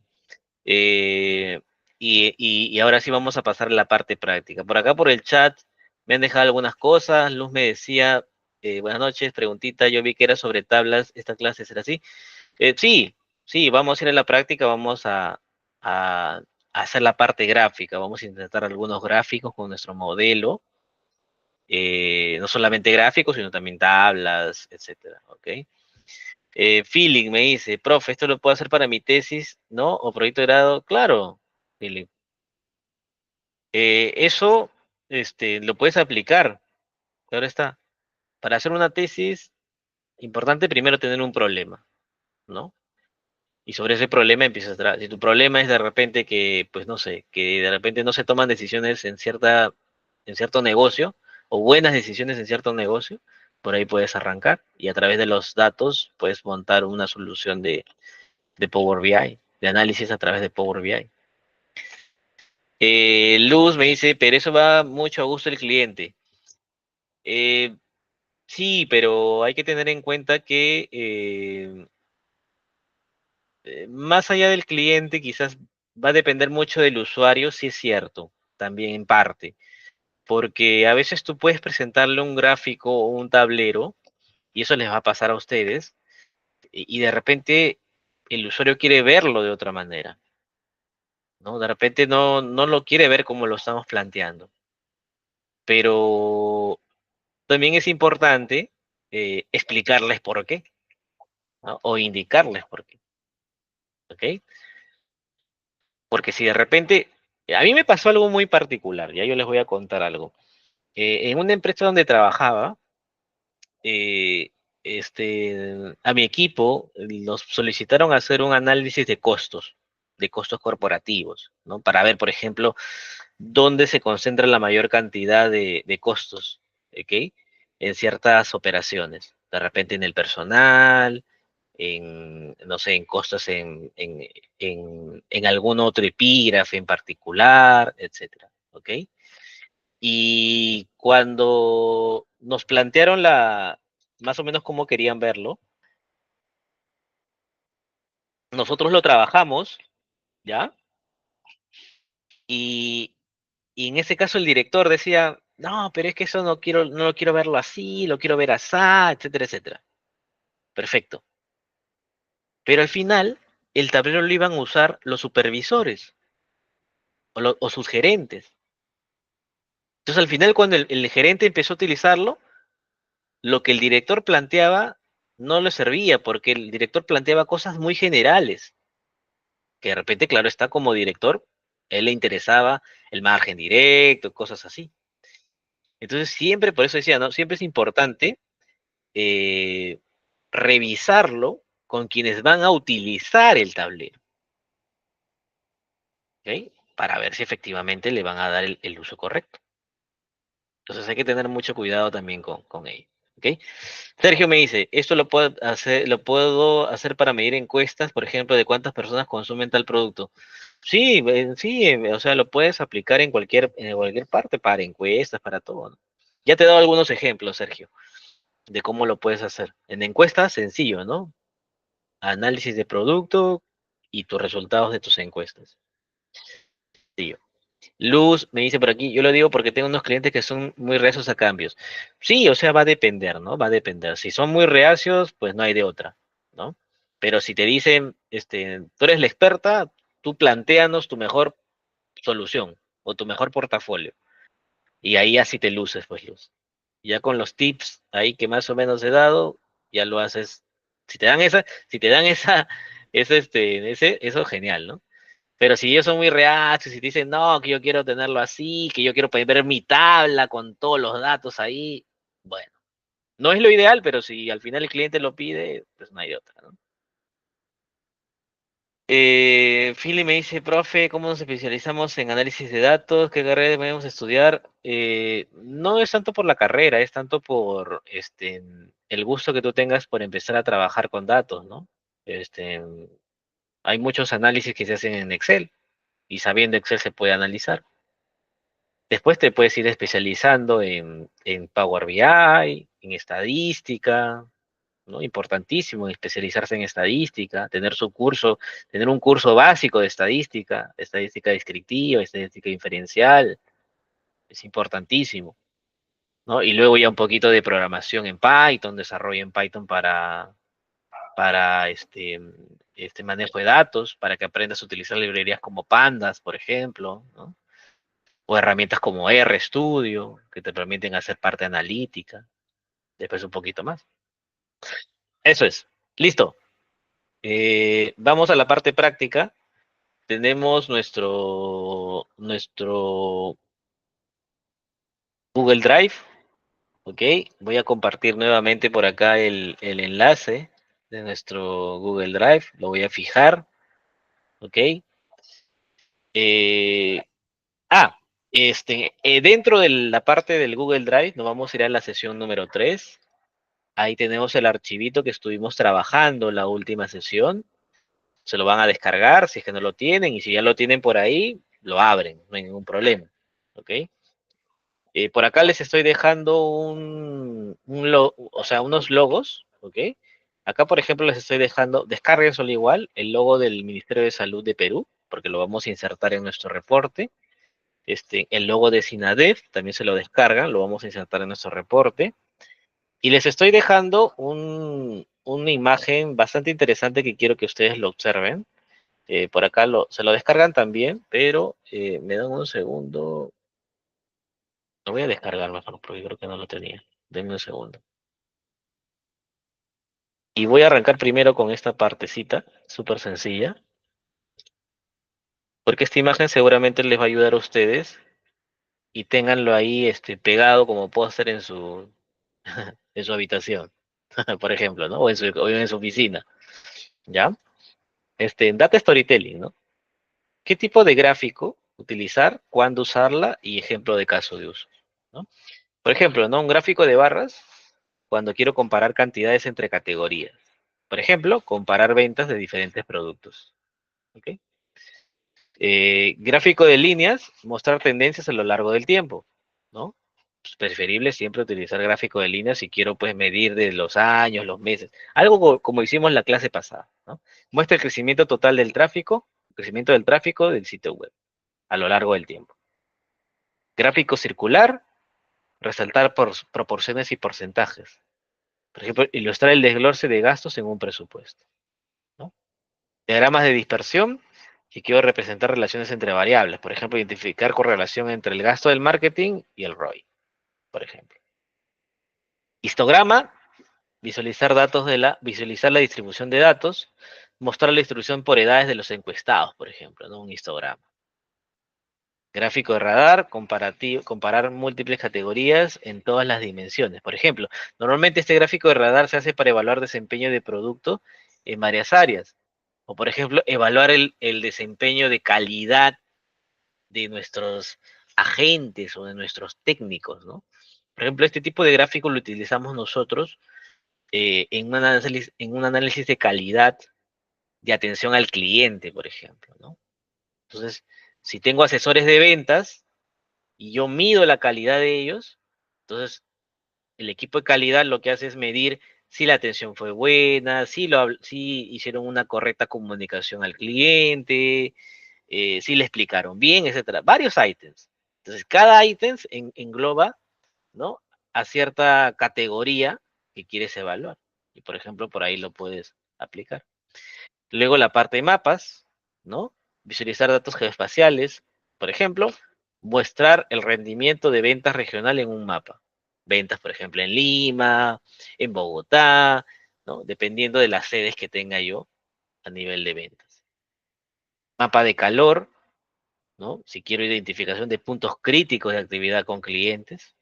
eh, y ahora sí vamos a pasar a la parte práctica. Por acá por el chat me han dejado algunas cosas. Luz me decía, buenas noches, preguntita, yo vi que era sobre tablas, esta clase será así. Sí, sí, vamos a ir a la práctica, a hacer la parte gráfica, vamos a intentar algunos gráficos con nuestro modelo, no solamente gráficos, sino también tablas, etcétera, ¿ok? Feeling me dice, profe, ¿esto lo puedo hacer para mi tesis, no? ¿O proyecto de grado? Claro, Feeling. Eso, lo puedes aplicar, claro está. Para hacer una tesis, importante primero tener un problema, ¿no? Y sobre ese problema empiezas a trabajar. Si tu problema es de repente que, pues no sé, que de repente no se toman decisiones en cierto negocio, o buenas decisiones en cierto negocio, por ahí puedes arrancar y a través de los datos puedes montar una solución de Power BI, de análisis a través de Power BI. Luz me dice, pero eso va mucho a gusto del cliente. Eh, sí, pero hay que tener en cuenta que más allá del cliente, quizás va a depender mucho del usuario, sí es cierto, también en parte, porque a veces tú puedes presentarle un gráfico o un tablero, y eso les va a pasar a ustedes, y de repente el usuario quiere verlo de otra manera, ¿no? De repente no lo quiere ver como lo estamos planteando, pero también es importante explicarles por qué, ¿no? O indicarles por qué, ¿ok? Porque si de repente, a mí me pasó algo muy particular, ya yo les voy a contar algo. En una empresa donde trabajaba, eh, a mi equipo los solicitaron hacer un análisis de costos corporativos, ¿no? Para ver, por ejemplo, dónde se concentra la mayor cantidad de costos, ¿ok? En ciertas operaciones, de repente en el personal, no sé, en costos en algún otro epígrafe en particular, etcétera, ¿ok? Y cuando nos plantearon más o menos cómo querían verlo, nosotros lo trabajamos, ¿ya? Y, y en ese caso el director decía, no, pero es que eso no lo quiero verlo así, lo quiero ver así, etcétera, etcétera. Perfecto. Pero al final, el tablero lo iban a usar los supervisores o sus gerentes. Entonces al final cuando el gerente empezó a utilizarlo, lo que el director planteaba no le servía porque el director planteaba cosas muy generales, que de repente, claro, está como director, él le interesaba el margen directo, cosas así. Entonces siempre, por eso decía, ¿no? Siempre es importante eh, revisarlo con quienes van a utilizar el tablero, ¿ok? Para ver si efectivamente le van a dar el uso correcto. Entonces hay que tener mucho cuidado también con ello, ¿ok? Sergio me dice, esto lo puedo hacer para medir encuestas, por ejemplo, de cuántas personas consumen tal producto. Sí, sí, o sea, lo puedes aplicar en cualquier parte, para encuestas, para todo, ¿no? Ya te he dado algunos ejemplos, Sergio, de cómo lo puedes hacer. En encuestas, sencillo, ¿no? Análisis de producto y tus resultados de tus encuestas. Sí. Luz me dice por aquí, yo lo digo porque tengo unos clientes que son muy reacios a cambios. Sí, o sea, va a depender, ¿no? Va a depender. Si son muy reacios, pues no hay de otra, ¿no? Pero si te dicen, tú eres la experta, tú plantéanos tu mejor solución o tu mejor portafolio. Y ahí así te luces, pues, Luz. Ya con los tips ahí que más o menos he dado, ya lo haces. Si te dan esa, eso genial, ¿no? Pero si ellos son muy reacios y te dicen, no, que yo quiero tenerlo así, que yo quiero ver mi tabla con todos los datos ahí, bueno, no es lo ideal, pero si al final el cliente lo pide, pues no hay de otra, ¿no? Philly me dice, profe, ¿cómo nos especializamos en análisis de datos? ¿Qué carrera debemos estudiar? No es tanto por la carrera, es tanto por el gusto que tú tengas por empezar a trabajar con datos, ¿no? Este, hay muchos análisis que se hacen en Excel y sabiendo Excel se puede analizar. Después te puedes ir especializando en Power BI, en estadística, ¿no? Importantísimo especializarse en estadística, tener un curso básico de estadística descriptiva, estadística inferencial, es importantísimo, ¿no? Y luego ya un poquito de programación en Python, desarrollo en Python para este manejo de datos, para que aprendas a utilizar librerías como Pandas, por ejemplo, ¿no? O herramientas como RStudio, que te permiten hacer parte analítica, después un poquito más. Eso es. Listo. Vamos a la parte práctica. Tenemos nuestro Google Drive, ¿ok? Voy a compartir nuevamente por acá el enlace de nuestro Google Drive. Lo voy a fijar, ¿ok? Eh, ah, dentro de la parte del Google Drive, nos vamos a ir a la sesión número 3. Ahí tenemos el archivito que estuvimos trabajando la última sesión. Se lo van a descargar si es que no lo tienen y si ya lo tienen por ahí, lo abren, no hay ningún problema. ¿Ok? Por acá les estoy dejando o sea, unos logos. ¿Ok? Acá, por ejemplo, les estoy dejando, descarguen solo igual, el logo del Ministerio de Salud de Perú, porque lo vamos a insertar en nuestro reporte. El logo de SINADEF también se lo descargan, lo vamos a insertar en nuestro reporte. Y les estoy dejando una imagen bastante interesante que quiero que ustedes lo observen. Por acá se lo descargan también, pero me dan un segundo. Lo voy a descargar mejor porque creo que no lo tenía. Denme un segundo. Y voy a arrancar primero con esta partecita, súper sencilla, porque esta imagen seguramente les va a ayudar a ustedes y ténganlo ahí pegado como póster en su habitación, por ejemplo, ¿no? O en su oficina, ¿ya? Data storytelling, ¿no? ¿Qué tipo de gráfico utilizar, cuándo usarla y ejemplo de caso de uso, ¿no? Por ejemplo, ¿no? Un gráfico de barras cuando quiero comparar cantidades entre categorías. Por ejemplo, comparar ventas de diferentes productos. ¿Ok? Gráfico de líneas, mostrar tendencias a lo largo del tiempo, ¿no? Es preferible siempre utilizar gráfico de líneas si quiero pues medir de los años, los meses. Algo como hicimos la clase pasada, ¿no? Muestra el crecimiento total del tráfico, crecimiento del tráfico del sitio web a lo largo del tiempo. Gráfico circular, resaltar por proporciones y porcentajes. Por ejemplo, ilustrar el desglose de gastos en un presupuesto, ¿no? Diagramas de dispersión, que quiero representar relaciones entre variables. Por ejemplo, identificar correlación entre el gasto del marketing y el ROI, por ejemplo. Histograma, visualizar la distribución de datos, mostrar la distribución por edades de los encuestados, por ejemplo, ¿no? Un histograma. Gráfico de radar, comparar múltiples categorías en todas las dimensiones. Por ejemplo, normalmente este gráfico de radar se hace para evaluar desempeño de producto en varias áreas. O, por ejemplo, evaluar el desempeño de calidad de nuestros agentes o de nuestros técnicos, ¿no? Por ejemplo, este tipo de gráfico lo utilizamos nosotros en un análisis de calidad de atención al cliente, por ejemplo, ¿no? Entonces, si tengo asesores de ventas y yo mido la calidad de ellos, entonces el equipo de calidad lo que hace es medir si la atención fue buena, si hicieron una correcta comunicación al cliente, si le explicaron bien, etcétera. Varios ítems. Entonces, cada ítem engloba, ¿no? A cierta categoría que quieres evaluar. Y, por ejemplo, por ahí lo puedes aplicar. Luego la parte de mapas, ¿no? Visualizar datos geoespaciales. Por ejemplo, mostrar el rendimiento de ventas regional en un mapa. Ventas, por ejemplo, en Lima, en Bogotá, ¿no? Dependiendo de las sedes que tenga yo a nivel de ventas. Mapa de calor, ¿no? Si quiero identificación de puntos críticos de actividad con clientes.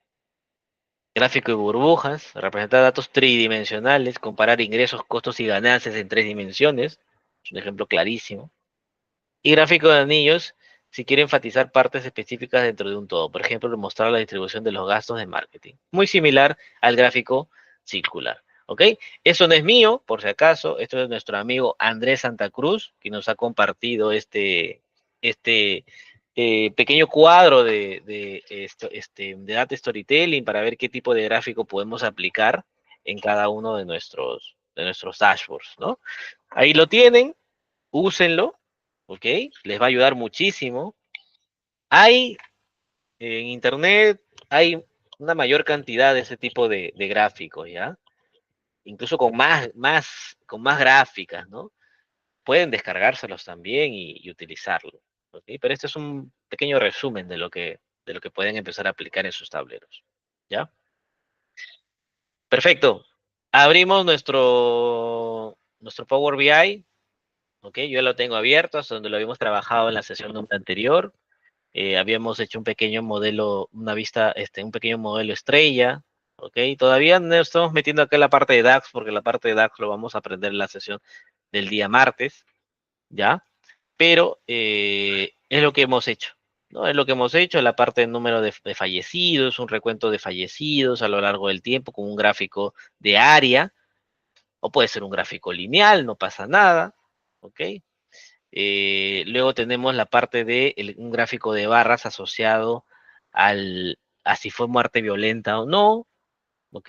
Gráfico de burbujas, representar datos tridimensionales, comparar ingresos, costos y ganancias en 3 dimensiones. Es un ejemplo clarísimo. Y gráfico de anillos, si quiero enfatizar partes específicas dentro de un todo. Por ejemplo, mostrar la distribución de los gastos de marketing. Muy similar al gráfico circular. ¿Ok? Eso no es mío, por si acaso. Esto es de nuestro amigo Andrés Santa Cruz, que nos ha compartido este pequeño cuadro de Data Storytelling para ver qué tipo de gráfico podemos aplicar en cada uno de nuestros dashboards, ¿no? Ahí lo tienen, úsenlo, ¿ok? Les va a ayudar muchísimo. Hay en internet, hay una mayor cantidad de ese tipo de gráficos, ¿ya? Incluso con más gráficas, ¿no? Pueden descargárselos también y utilizarlo, ¿ok? Pero este es un pequeño resumen de lo que pueden empezar a aplicar en sus tableros, ¿ya? Perfecto. Abrimos nuestro Power BI, ¿ok? Yo ya lo tengo abierto, hasta donde lo habíamos trabajado en la sesión anterior. Habíamos hecho un pequeño modelo, un pequeño modelo estrella, ¿ok? Todavía no estamos metiendo acá la parte de DAX, porque la parte de DAX lo vamos a aprender en la sesión del día martes, ¿ya? Pero es lo que hemos hecho, ¿no? Es lo que hemos hecho, la parte del número de fallecidos, un recuento de fallecidos a lo largo del tiempo con un gráfico de área, o puede ser un gráfico lineal, no pasa nada, ¿ok? Luego tenemos la parte de un gráfico de barras asociado a si fue muerte violenta o no, ¿ok?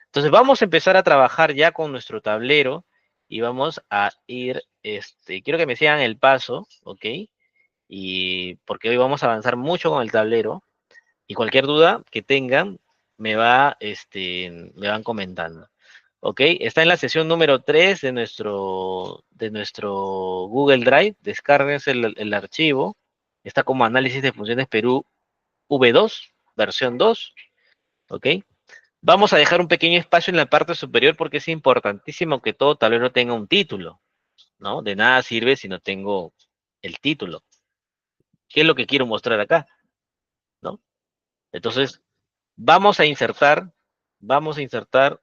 Entonces vamos a empezar a trabajar ya con nuestro tablero y vamos a ir, quiero que me sigan el paso, ¿ok? Y porque hoy vamos a avanzar mucho con el tablero y cualquier duda que tengan me van comentando. ¿Ok? Está en la sesión número 3 de nuestro Google Drive. Descárguense el archivo. Está como análisis de funciones Perú V2, versión 2. ¿Ok? Vamos a dejar un pequeño espacio en la parte superior porque es importantísimo que todo tablero tenga un título, ¿no? De nada sirve si no tengo el título. ¿Qué es lo que quiero mostrar acá? ¿No? Entonces, vamos a insertar, vamos a insertar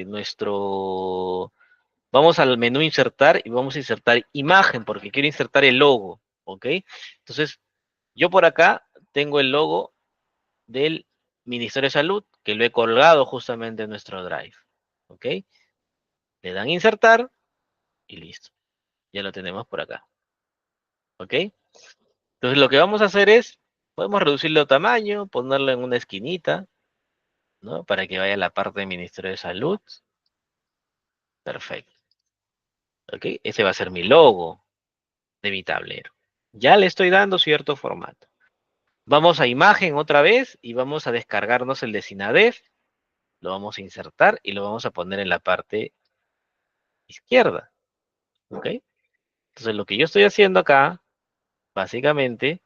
nuestro vamos al menú insertar y vamos a insertar imagen porque quiero insertar el logo, ¿ok? Entonces, yo por acá tengo el logo del Ministerio de Salud que lo he colgado justamente en nuestro Drive, ¿ok? Le dan insertar y listo. Ya lo tenemos por acá, ¿ok? Entonces, lo que vamos a hacer es, podemos reducirlo de tamaño, ponerlo en una esquinita, ¿no? Para que vaya a la parte del Ministerio de Salud. Perfecto, ¿ok? Ese va a ser mi logo de mi tablero. Ya le estoy dando cierto formato. Vamos a imagen otra vez y vamos a descargarnos el de Sinadef, lo vamos a insertar y lo vamos a poner en la parte izquierda, ¿ok? Entonces lo que yo estoy haciendo acá, básicamente,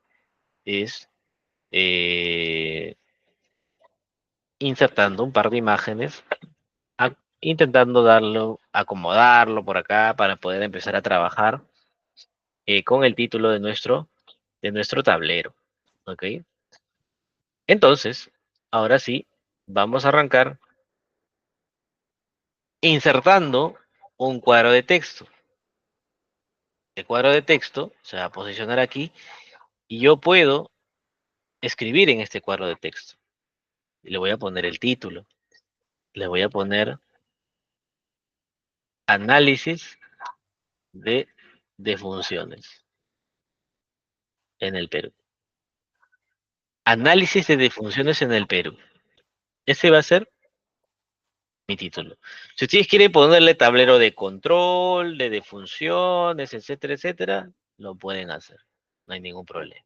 es eh, insertando un par de imágenes, intentando acomodarlo por acá para poder empezar a trabajar con el título de nuestro tablero, ¿ok? Entonces, ahora sí, vamos a arrancar insertando un cuadro de texto. El cuadro de texto se va a posicionar aquí y yo puedo escribir en este cuadro de texto. Le voy a poner el título, le voy a poner análisis de funciones en el Perú. Análisis de defunciones en el Perú. Ese va a ser mi título. Si ustedes quieren ponerle tablero de control, de defunciones, etcétera, etcétera, lo pueden hacer. No hay ningún problema.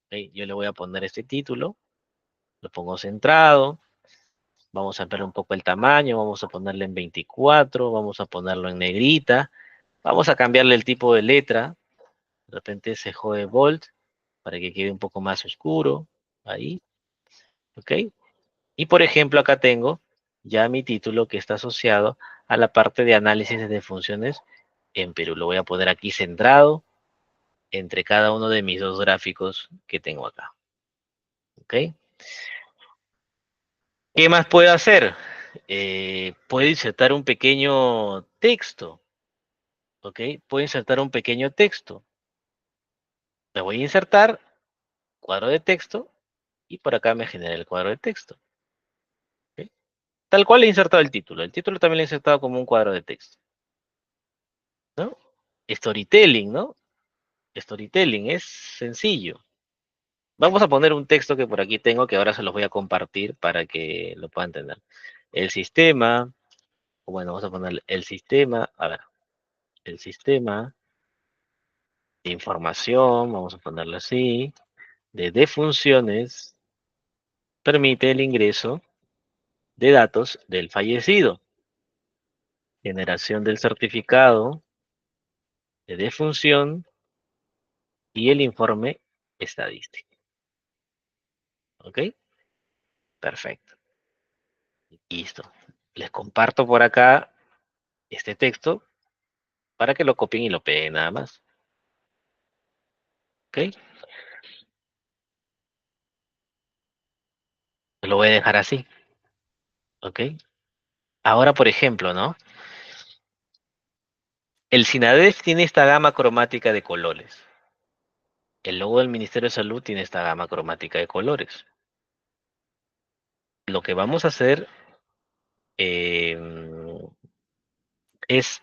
¿Ok? Yo le voy a poner este título, lo pongo centrado, vamos a ampliar un poco el tamaño, vamos a ponerle en 24, vamos a ponerlo en negrita, vamos a cambiarle el tipo de letra, de repente se jode bold, para que quede un poco más oscuro, ahí, ¿ok? Y por ejemplo, acá tengo ya mi título que está asociado a la parte de análisis de funciones en Perú. Lo voy a poner aquí centrado entre cada uno de mis dos gráficos que tengo acá. ¿Ok? ¿Qué más puedo hacer? Puedo insertar un pequeño texto. ¿Ok? Puedo insertar un pequeño texto. Me voy a insertar cuadro de texto y por acá me genera el cuadro de texto. ¿Ok? Tal cual he insertado el título. El título también lo he insertado como un cuadro de texto. ¿No? Storytelling, ¿no? Storytelling es sencillo. Vamos a poner un texto que por aquí tengo que ahora se los voy a compartir para que lo puedan entender. El sistema, o bueno, vamos a poner el sistema, a ver, el sistema de información, vamos a ponerlo así, de defunciones, permite el ingreso de datos del fallecido, generación del certificado de defunción y el informe estadístico. ¿Ok? Perfecto. Listo. Les comparto por acá este texto para que lo copien y lo peguen nada más. ¿Ok? Lo voy a dejar así. ¿Ok? Ahora, por ejemplo, ¿no? El SINADEF tiene esta gama cromática de colores. El logo del Ministerio de Salud tiene esta gama cromática de colores. Lo que vamos a hacer eh, es,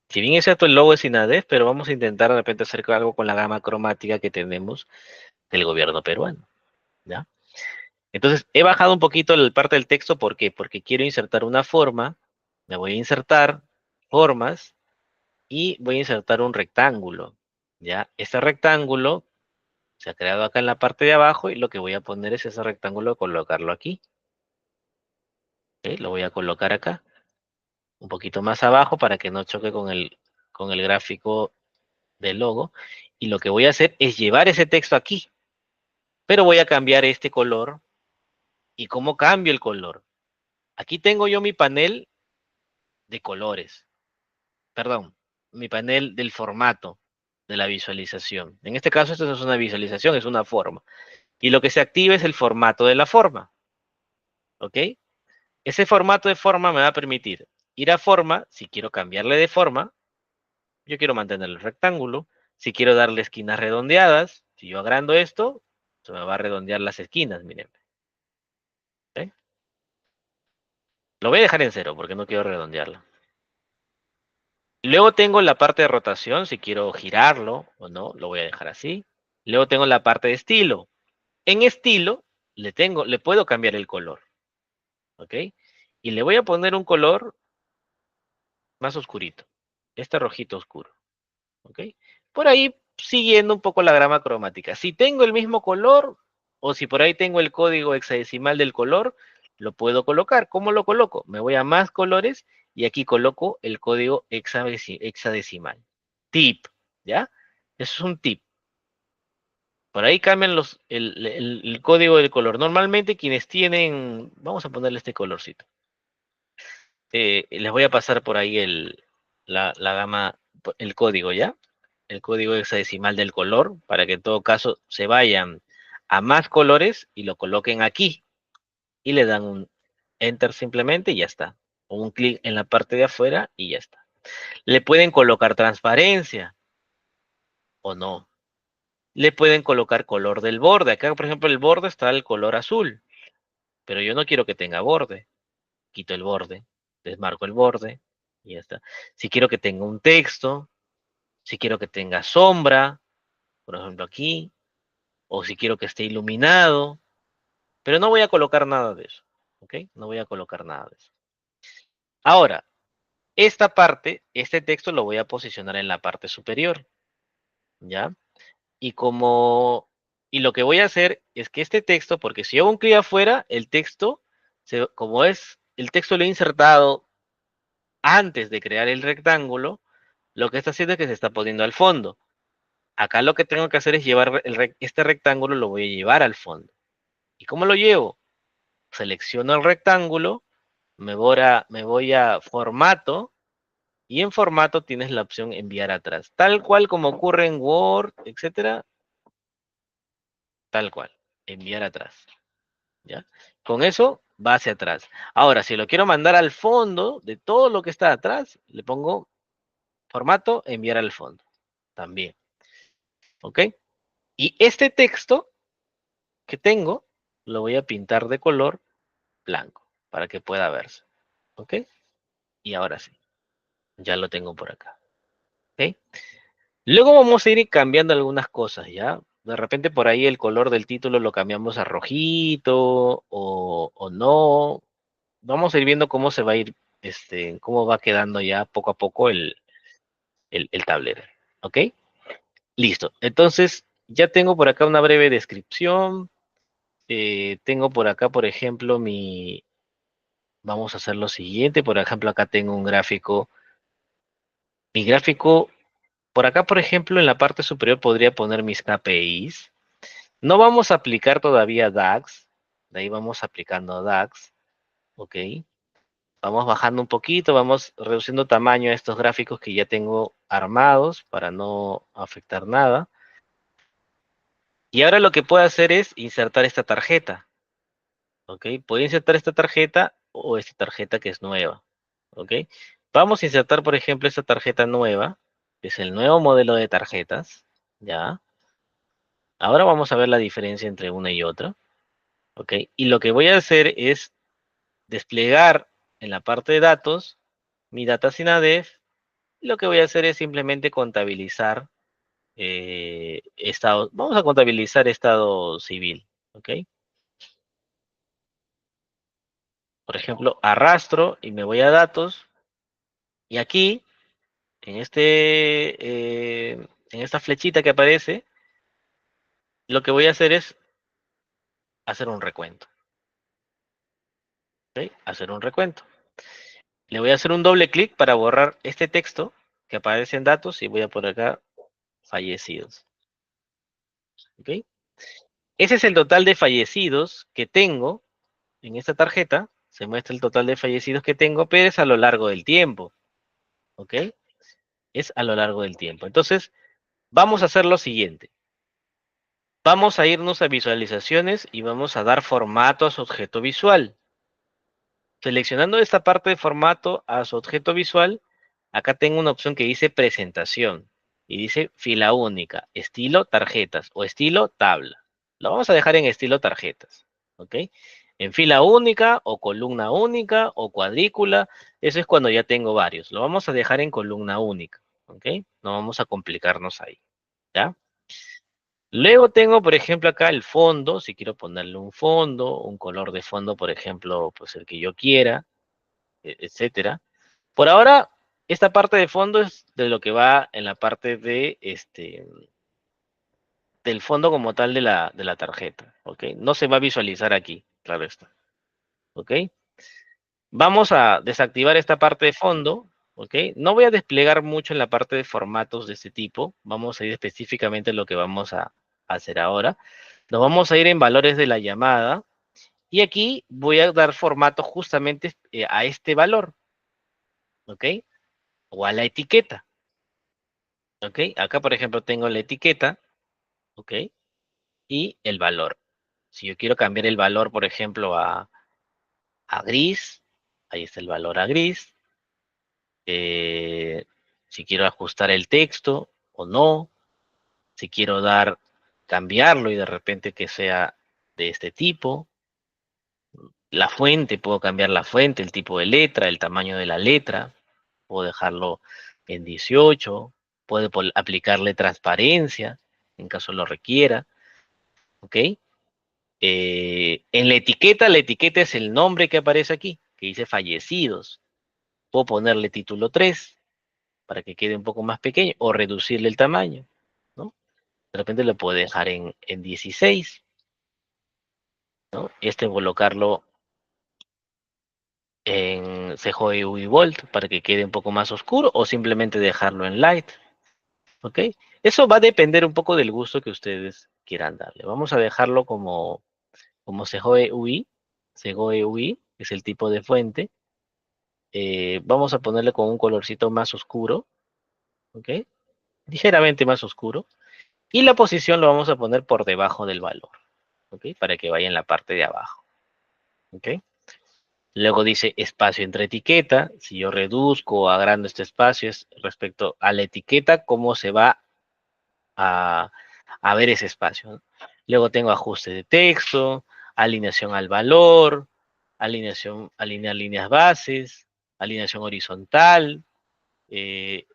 si bien es cierto el logo es SINADEF, pero vamos a intentar de repente hacer algo con la gama cromática que tenemos del gobierno peruano. ¿Ya? Entonces, he bajado un poquito la parte del texto, ¿por qué? Porque quiero insertar una forma, me voy a insertar formas y voy a insertar un rectángulo, ¿ya? Este rectángulo se ha creado acá en la parte de abajo y lo que voy a poner es ese rectángulo, colocarlo aquí, ¿ok? Lo voy a colocar acá, un poquito más abajo para que no choque con el gráfico del logo. Y lo que voy a hacer es llevar ese texto aquí, pero voy a cambiar este color. ¿Y cómo cambio el color? Aquí tengo yo mi panel de colores, perdón, mi panel del formato de la visualización. En este caso, esto no es una visualización, es una forma. Y lo que se activa es el formato de la forma, ¿ok? Ese formato de forma me va a permitir ir a forma, si quiero cambiarle de forma, yo quiero mantener el rectángulo, si quiero darle esquinas redondeadas, si yo agrando esto, se me va a redondear las esquinas, miren. ¿Ok? Lo voy a dejar en cero porque no quiero redondearlo. Luego tengo la parte de rotación, si quiero girarlo o no, lo voy a dejar así. Luego tengo la parte de estilo. En estilo le puedo cambiar el color, ¿ok? Y le voy a poner un color más oscurito, este rojito oscuro, ¿ok? Por ahí siguiendo un poco la grama cromática. Si tengo el mismo color o si por ahí tengo el código hexadecimal del color, lo puedo colocar. ¿Cómo lo coloco? Me voy a más colores y aquí coloco el código hexadecimal. Tip, ¿ya? Eso es un tip. Por ahí cambian el código del color. Normalmente quienes tienen, vamos a ponerle este colorcito. Les voy a pasar por ahí la gama, el código, ¿ya? El código hexadecimal del color, para que en todo caso se vayan a más colores y lo coloquen aquí. Y le dan un enter simplemente y ya está. O un clic en la parte de afuera y ya está. Le pueden colocar transparencia o no. Le pueden colocar color del borde. Acá, por ejemplo, el borde está el color azul, pero yo no quiero que tenga borde. Quito el borde, desmarco el borde, Y ya está. Si quiero que tenga un texto, si quiero que tenga sombra, por ejemplo aquí, o si quiero que esté iluminado, pero no voy a colocar nada de eso, ¿ok? No voy a colocar nada de eso. Ahora, esta parte, este texto lo voy a posicionar en la parte superior, ¿ya? Y y lo que voy a hacer es que este texto, porque si hago un clic afuera, el texto, como el texto lo he insertado antes de crear el rectángulo, lo que está haciendo es que se está poniendo al fondo. Acá lo que tengo que hacer es llevar este rectángulo, lo voy a llevar al fondo. ¿Y cómo lo llevo? Selecciono el rectángulo, me voy a formato, y en formato tienes la opción enviar atrás. Tal cual como ocurre en Word, etcétera, tal cual, enviar atrás. ¿Ya? Con eso va hacia atrás. Ahora, si lo quiero mandar al fondo de todo lo que está atrás, le pongo formato, enviar al fondo. También. ¿Ok? Y este texto que tengo, lo voy a pintar de color blanco para que pueda verse. ¿Ok? Y ahora sí, ya lo tengo por acá. ¿Ok? Luego vamos a ir cambiando algunas cosas, ¿ya? De repente por ahí el color del título lo cambiamos a rojito o no. Vamos a ir viendo cómo se va a ir, cómo va quedando ya poco a poco el tablero. ¿Ok? Listo. Entonces, ya tengo por acá una breve descripción. Tengo por acá, por ejemplo, vamos a hacer lo siguiente. Por ejemplo, acá tengo un gráfico. Mi gráfico, por acá, por ejemplo, en la parte superior podría poner mis KPIs. No vamos a aplicar todavía DAX. De ahí vamos aplicando DAX. ¿Ok? Vamos bajando un poquito, vamos reduciendo tamaño a estos gráficos que ya tengo armados para no afectar nada. Y ahora lo que puedo hacer es insertar esta tarjeta. ¿Ok? Puedo insertar esta tarjeta o esta tarjeta que es nueva. ¿Ok? Vamos a insertar, por ejemplo, esta tarjeta nueva, que es el nuevo modelo de tarjetas. ¿Ya? Ahora vamos a ver la diferencia entre una y otra. ¿Ok? Y lo que voy a hacer es desplegar en la parte de datos mi data SINADEF. Lo que voy a hacer es simplemente contabilizar estado. Vamos a contabilizar estado civil. ¿Ok? Por ejemplo, arrastro y me voy a datos. Y aquí, en esta flechita que aparece, lo que voy a hacer es hacer un recuento. ¿Ok? Hacer un recuento. Le voy a hacer un doble clic para borrar este texto que aparece en datos y voy a poner acá fallecidos. ¿Ok? Ese es el total de fallecidos que tengo en esta tarjeta. Se muestra el total de fallecidos que tengo, pero es a lo largo del tiempo. ¿Ok? Es a lo largo del tiempo. Entonces, vamos a hacer lo siguiente. Vamos a irnos a visualizaciones y vamos a dar formato a su objeto visual. Seleccionando esta parte de formato a su objeto visual, acá tengo una opción que dice presentación y dice fila única, estilo tarjetas o estilo tabla. Lo vamos a dejar en estilo tarjetas, ¿ok? En fila única o columna única o cuadrícula, eso es cuando ya tengo varios. Lo vamos a dejar en columna única, ¿ok? No vamos a complicarnos ahí, ¿ya? Luego tengo, por ejemplo, acá el fondo, si quiero ponerle un fondo, un color de fondo, por ejemplo, pues el que yo quiera, etcétera. Por ahora, esta parte de fondo es de lo que va en la parte de del fondo como tal de la tarjeta, ¿ok? No se va a visualizar aquí, claro está, ¿ok? Vamos a desactivar esta parte de fondo, ¿ok? No voy a desplegar mucho en la parte de formatos de este tipo, vamos a ir específicamente a lo que vamos a hacer ahora. Nos vamos a ir en valores de la llamada y aquí voy a dar formato justamente a este valor, ¿ok? O a la etiqueta, ¿ok? Acá, por ejemplo, tengo la etiqueta, ¿ok? Y el valor. Si yo quiero cambiar el valor, por ejemplo, a gris, ahí está el valor a gris. Eh, si quiero ajustar el texto o no, si quiero cambiarlo y de repente que sea de este tipo. La fuente, puedo cambiar la fuente, el tipo de letra, el tamaño de la letra. puedo dejarlo en 18, puedo aplicarle transparencia en caso lo requiera, ¿ok? En la etiqueta es el nombre que aparece aquí, que dice fallecidos. Puedo ponerle título 3 para que quede un poco más pequeño o reducirle el tamaño, ¿no? De repente lo puedo dejar en 16, ¿no? Colocarlo en CJUI Volt para que quede un poco más oscuro o simplemente dejarlo en Light, ¿ok? Eso va a depender un poco del gusto que ustedes quieran darle. Vamos a dejarlo como CJUI es el tipo de fuente. Vamos a ponerle con un colorcito más oscuro, ¿ok? Ligeramente más oscuro. Y la posición lo vamos a poner por debajo del valor, ¿ok? Para que vaya en la parte de abajo, ¿ok? Luego dice espacio entre etiqueta. Si yo reduzco o agrando este espacio es respecto a la etiqueta, cómo se va a, a ver ese espacio, ¿no? Luego tengo ajuste de texto, alineación al valor, alinear líneas bases, alineación horizontal, eh,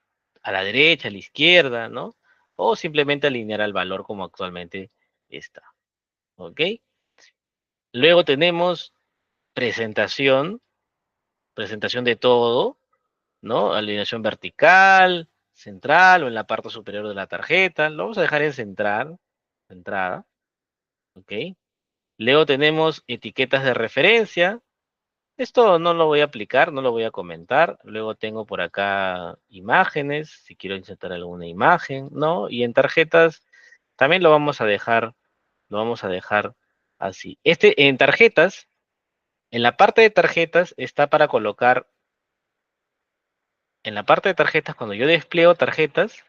a la derecha, a la izquierda, ¿no? O simplemente alinear al valor como actualmente está, ¿ok? Luego tenemos presentación, presentación de todo, ¿no? Alineación vertical, central o en la parte superior de la tarjeta. Lo vamos a dejar en central, entrada, ¿ok? Luego tenemos etiquetas de referencia. Esto no lo voy a aplicar, no lo voy a comentar. Luego tengo por acá imágenes, si quiero insertar alguna imagen, ¿no? Y en tarjetas también lo vamos a dejar así. En tarjetas, en la parte de tarjetas está para colocar, en la parte de tarjetas, cuando yo despliego tarjetas,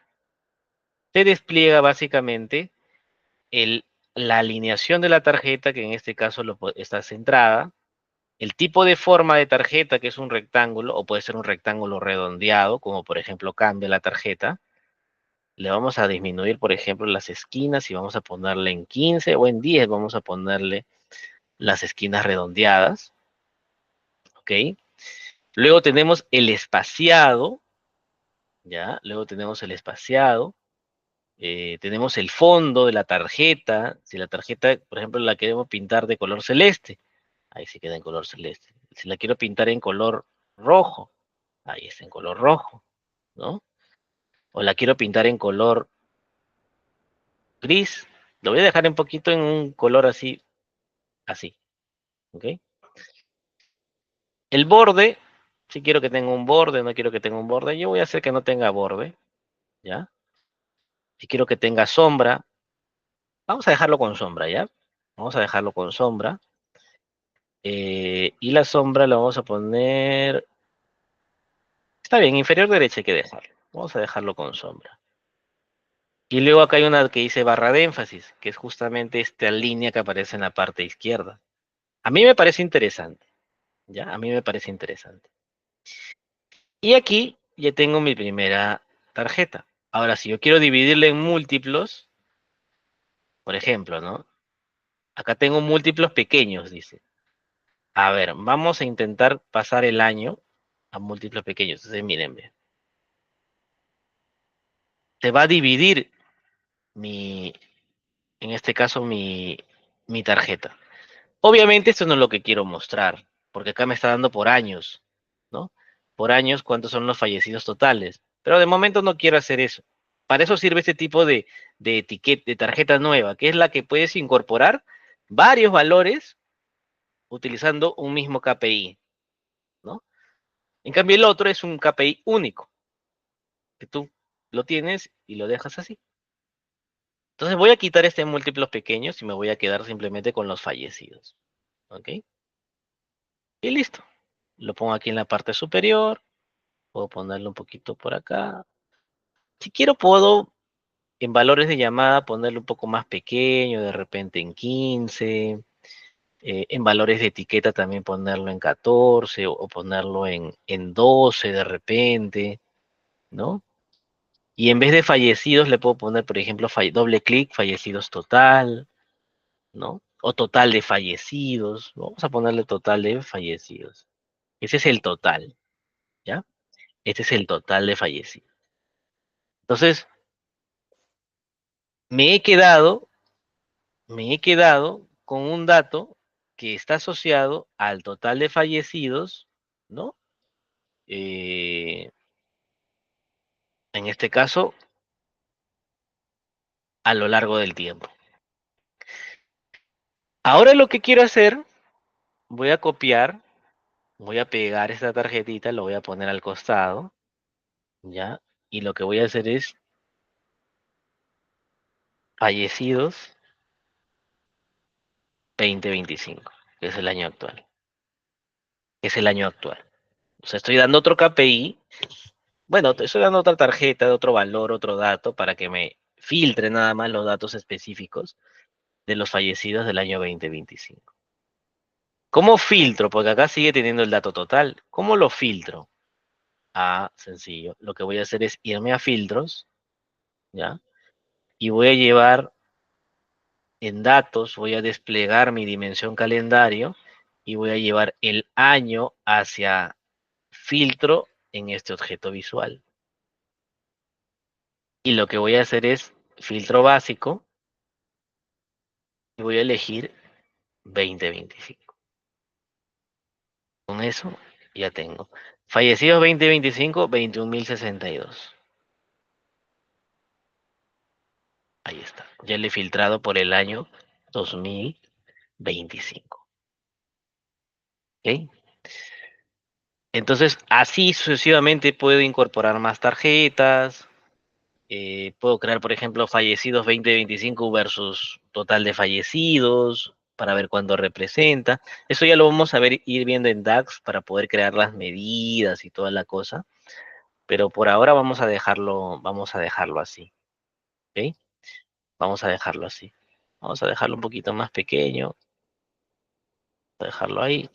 se despliega básicamente el, la alineación de la tarjeta, que en este caso está centrada, el tipo de forma de tarjeta, que es un rectángulo, o puede ser un rectángulo redondeado, como por ejemplo cambia la tarjeta. Le vamos a disminuir, por ejemplo, las esquinas y vamos a ponerle en 15 o en 10, vamos a ponerle las esquinas redondeadas, ¿ok? Luego tenemos el espaciado, ¿ya? Luego tenemos el espaciado. Tenemos el fondo de la tarjeta. Si la tarjeta, por ejemplo, la queremos pintar de color celeste, ahí se queda en color celeste. Si la quiero pintar en color rojo, ahí está en color rojo, ¿no? O la quiero pintar en color gris, lo voy a dejar un poquito en un color así, así, ¿ok? El borde, si quiero que tenga un borde, no quiero que tenga un borde, yo voy a hacer que no tenga borde, ¿ya? Si quiero que tenga sombra, vamos a dejarlo con sombra, ¿ya? Vamos a dejarlo con sombra. Y la sombra la vamos a poner, está bien, inferior derecha hay que dejarlo. Vamos a dejarlo con sombra. Y luego acá hay una que dice barra de énfasis, que es justamente esta línea que aparece en la parte izquierda. A mí me parece interesante, ¿ya? A mí me parece interesante. Y aquí ya tengo mi primera tarjeta. Ahora, si yo quiero dividirla en múltiplos, por ejemplo, ¿no? Acá tengo múltiplos pequeños, dice. A ver, vamos a intentar pasar el año a múltiplos pequeños. Entonces, miren, ve, se va a dividir mi, en este caso, mi tarjeta. Obviamente esto no es lo que quiero mostrar, porque acá me está dando por años, ¿no? Por años cuántos son los fallecidos totales. Pero de momento no quiero hacer eso. Para eso sirve este tipo de etiqueta, de tarjeta nueva, que es la que puedes incorporar varios valores utilizando un mismo KPI, ¿no? En cambio el otro es un KPI único, que tú lo tienes y lo dejas así. Entonces voy a quitar este múltiplos pequeños y me voy a quedar simplemente con los fallecidos, ¿ok? Y listo. Lo pongo aquí en la parte superior. Puedo ponerlo un poquito por acá. Si quiero, puedo en valores de llamada ponerlo un poco más pequeño, de repente en 15. En valores de etiqueta también ponerlo en 14 o ponerlo en 12 de repente, ¿no? Y en vez de fallecidos le puedo poner, por ejemplo, doble clic, fallecidos total, ¿no? O total de fallecidos. Vamos a ponerle total de fallecidos. Ese es el total, ¿ya? Este es el total de fallecidos. Entonces, me he quedado, me he quedado con un dato que está asociado al total de fallecidos, ¿no? En este caso, a lo largo del tiempo. Ahora lo que quiero hacer, voy a copiar, voy a pegar esta tarjetita, lo voy a poner al costado, ¿ya? Y lo que voy a hacer es fallecidos 2025, que es el año actual. Que es el año actual. O sea, estoy dando otro KPI. Bueno, te estoy dando otra tarjeta de otro valor, otro dato, para que me filtre nada más los datos específicos de los fallecidos del año 2025. ¿Cómo filtro? Porque acá sigue teniendo el dato total. ¿Cómo lo filtro? Ah, sencillo. Lo que voy a hacer es irme a filtros, ¿ya? Y voy a llevar en datos, voy a desplegar mi dimensión calendario y voy a llevar el año hacia filtro en este objeto visual. Y lo que voy a hacer es filtro básico y voy a elegir 2025. Con eso ya tengo. Fallecidos 2025, 21.062. Ahí está. Ya le he filtrado por el año 2025. ¿Ok? Entonces, así sucesivamente puedo incorporar más tarjetas. Puedo crear, por ejemplo, fallecidos 2025 versus total de fallecidos para ver cuándo representa. Eso ya lo vamos a ver, ir viendo en DAX para poder crear las medidas y toda la cosa. Pero por ahora vamos a dejarlo así. ¿Ok? Vamos a dejarlo así. Vamos a dejarlo un poquito más pequeño. A dejarlo ahí.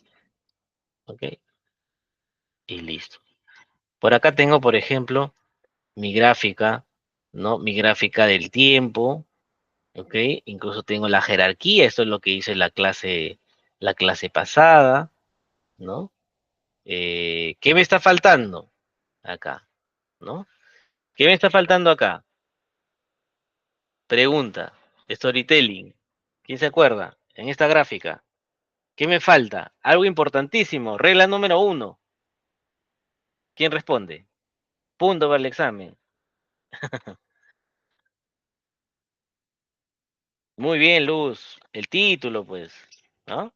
¿Ok? Y listo. Por acá tengo, por ejemplo, mi gráfica, ¿no? Mi gráfica del tiempo. ¿Ok? Incluso tengo la jerarquía, esto es lo que hice en la clase pasada, ¿no? ¿Qué me está faltando acá? ¿No? ¿Qué me está faltando acá? Pregunta, storytelling. ¿Quién se acuerda? En esta gráfica. ¿Qué me falta? Algo importantísimo. Regla número 1. ¿Quién responde? Punto para el examen. Muy bien, Luz. El título, pues, ¿no?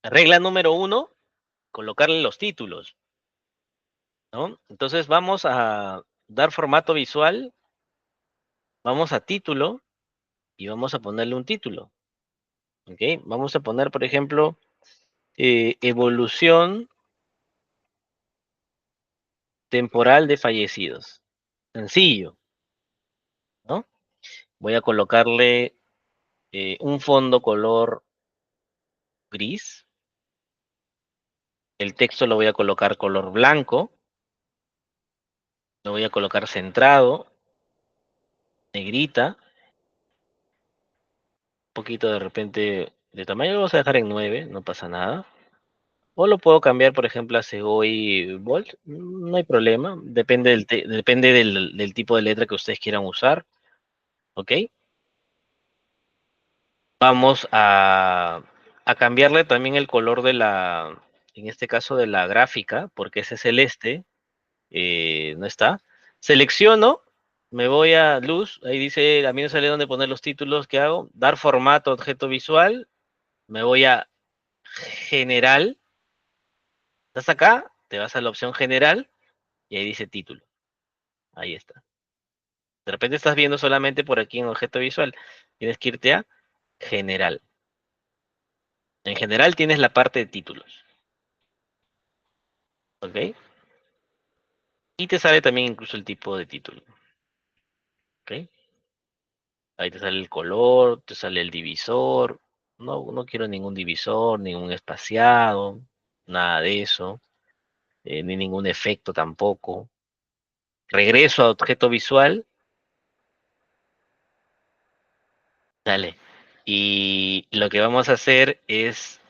Regla número 1, colocarle los títulos, ¿no? Entonces vamos a dar formato visual, vamos a título y vamos a ponerle un título, ¿ok? Vamos a poner, por ejemplo, evolución temporal de fallecidos. Sencillo, ¿no? Voy a colocarle un fondo color gris. El texto lo voy a colocar color blanco. Lo voy a colocar centrado, negrita. Un poquito de repente de tamaño lo vamos a dejar en 9, no pasa nada. O lo puedo cambiar, por ejemplo, a Segoy Bold, no hay problema, depende del tipo de letra que ustedes quieran usar, ¿ok? Vamos a cambiarle también el color en este caso de la gráfica, porque ese es celeste, no está. Selecciono, me voy a luz, ahí dice, a mí no sale dónde poner los títulos, ¿qué hago? Dar formato a objeto visual, me voy a general, ¿estás acá? Te vas a la opción general y ahí dice título, ahí está. De repente estás viendo solamente por aquí en objeto visual, tienes que irte a general. En general tienes la parte de títulos, ¿ok? Y te sale también incluso el tipo de título, ¿ok? Ahí te sale el color, te sale el divisor. No, no quiero ningún divisor, ningún espaciado, nada de eso, ni ningún efecto tampoco. Regreso a objeto visual, dale. Y lo que vamos a hacer es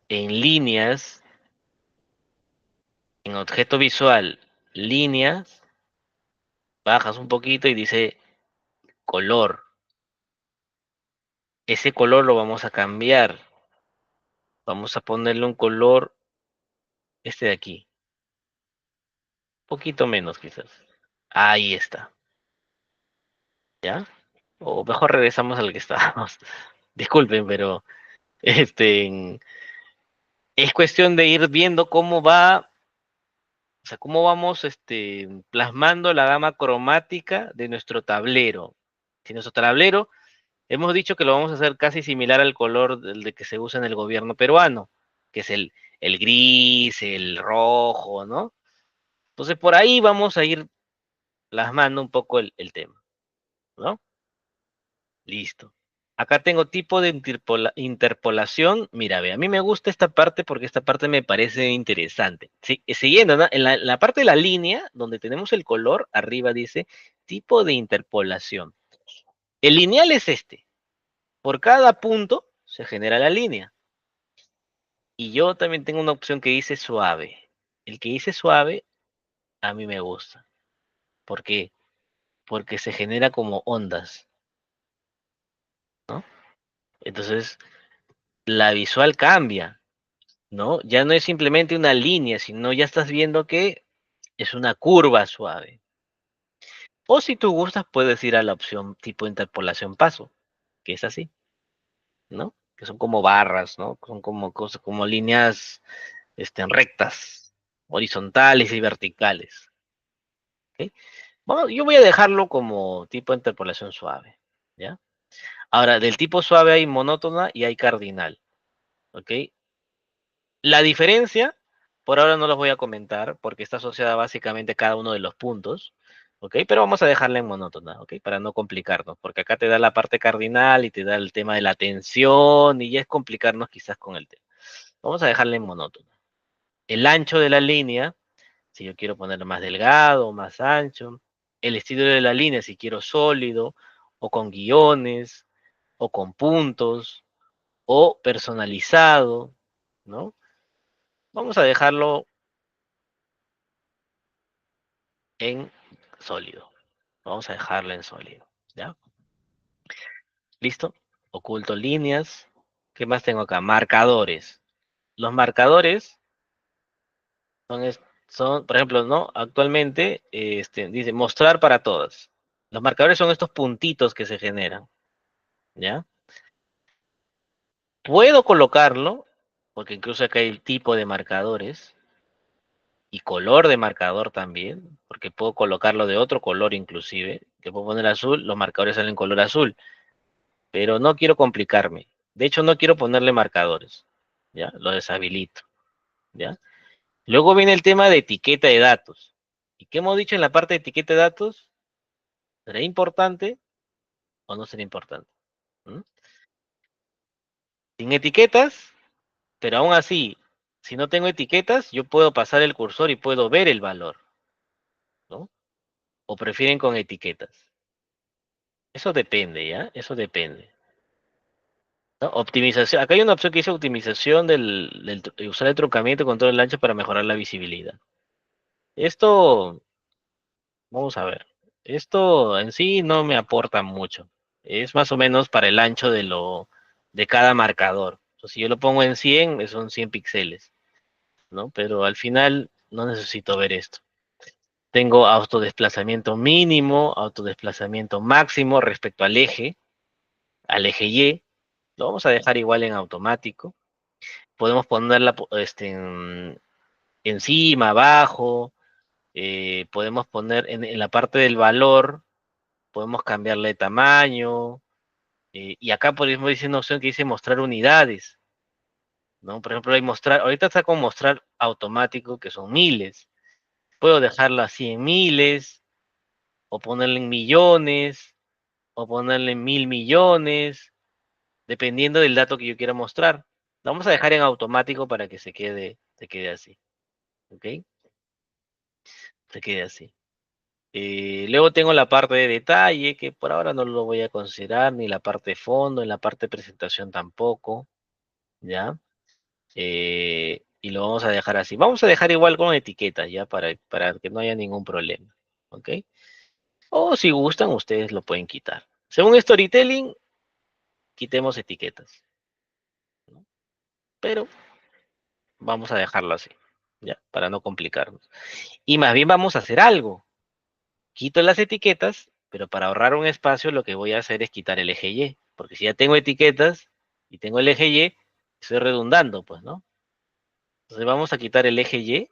en líneas, En objeto visual, líneas, bajas un poquito y dice color. Ese color lo vamos a cambiar. Vamos a ponerle un color, este de aquí. Un poquito menos quizás. Ahí está. ¿Ya? O mejor regresamos al que estábamos. Disculpen, pero este es cuestión de ir viendo cómo va, o sea, cómo vamos plasmando la gama cromática de nuestro tablero. Si nuestro tablero, hemos dicho que lo vamos a hacer casi similar al color del de que se usa en el gobierno peruano, que es el gris, el rojo, ¿no? Entonces por ahí vamos a ir plasmando un poco el tema, ¿no? Listo. Acá tengo tipo de interpolación. Mira, ve, a mí me gusta esta parte porque esta parte me parece interesante. Sí, siguiendo, ¿no? En la parte de la línea, donde tenemos el color, arriba dice tipo de interpolación. El lineal es este. Por cada punto se genera la línea. Y yo también tengo una opción que dice suave. El que dice suave, a mí me gusta. ¿Por qué? Porque se genera como ondas, ¿no? Entonces, la visual cambia. ¿No? Ya no es simplemente una línea, sino ya estás viendo que es una curva suave. O si tú gustas, puedes ir a la opción tipo interpolación paso, que es así, ¿no? Que son como barras, ¿no? Son como cosas, como líneas rectas, horizontales y verticales. ¿Ok? Bueno, yo voy a dejarlo como tipo interpolación suave, ¿ya? Ahora, del tipo suave hay monótona y hay cardinal, ¿ok? La diferencia, por ahora no los voy a comentar, porque está asociada básicamente a cada uno de los puntos, ¿ok? Pero vamos a dejarla en monótona, ¿ok? Para no complicarnos, porque acá te da la parte cardinal y te da el tema de la tensión y ya es complicarnos quizás con el tema. Vamos a dejarla en monótona. El ancho de la línea, si yo quiero ponerlo más delgado o más ancho. El estilo de la línea, si quiero sólido, o con guiones, o con puntos, o personalizado, ¿no? Vamos a dejarlo en sólido. Vamos a dejarlo en sólido, ¿ya? ¿Listo? Oculto líneas. ¿Qué más tengo acá? Marcadores. Los marcadores son, son por ejemplo, ¿no? Actualmente dice mostrar para todas. Los marcadores son estos puntitos que se generan, ¿ya? Puedo colocarlo, porque incluso acá hay el tipo de marcadores y color de marcador también, porque puedo colocarlo de otro color inclusive, que puedo poner azul, los marcadores salen color azul. Pero no quiero complicarme. De hecho, no quiero ponerle marcadores, ¿ya? Lo deshabilito, ¿ya? Luego viene el tema de etiqueta de datos. ¿Y qué hemos dicho en la parte de etiqueta de datos? ¿Será importante o no será importante? ¿Mm? Sin etiquetas, pero aún así, si no tengo etiquetas, yo puedo pasar el cursor y puedo ver el valor, ¿no? O prefieren con etiquetas. Eso depende, ¿ya? Eso depende. ¿No? Optimización. Acá hay una opción que dice optimización usar el truncamiento con todo el ancho para mejorar la visibilidad. Esto, vamos a ver, esto en sí no me aporta mucho. Es más o menos para el ancho de cada marcador. Entonces, si yo lo pongo en 100, son 100 píxeles, ¿no? Pero al final no necesito ver esto. Tengo autodesplazamiento mínimo, autodesplazamiento máximo respecto al eje Y. Lo vamos a dejar igual en automático. Podemos ponerla encima, abajo. Podemos poner en la parte del valor, podemos cambiarle de tamaño, y acá podemos decir una opción que dice mostrar unidades, ¿no? Por ejemplo, hay mostrar, ahorita está con mostrar automático, que son miles. Puedo dejarlo así en miles, o ponerle en millones, o ponerle en 1000 millones, dependiendo del dato que yo quiera mostrar. Lo vamos a dejar en automático para que se quede así, ¿ok? Se quede así. Luego tengo la parte de detalle, que por ahora no lo voy a considerar, ni la parte de fondo, en la parte de presentación tampoco, ¿ya? y lo vamos a dejar así. Vamos a dejar igual con etiquetas, ya, para que no haya ningún problema, ¿ok? O si gustan, ustedes lo pueden quitar. Según Storytelling, quitemos etiquetas, ¿no? Pero vamos a dejarlo así, ya, para no complicarnos. Y más bien vamos a hacer algo. Quito las etiquetas, pero para ahorrar un espacio lo que voy a hacer es quitar el eje Y, porque si ya tengo etiquetas y tengo el eje Y, estoy redundando, pues, ¿no? Entonces vamos a quitar el eje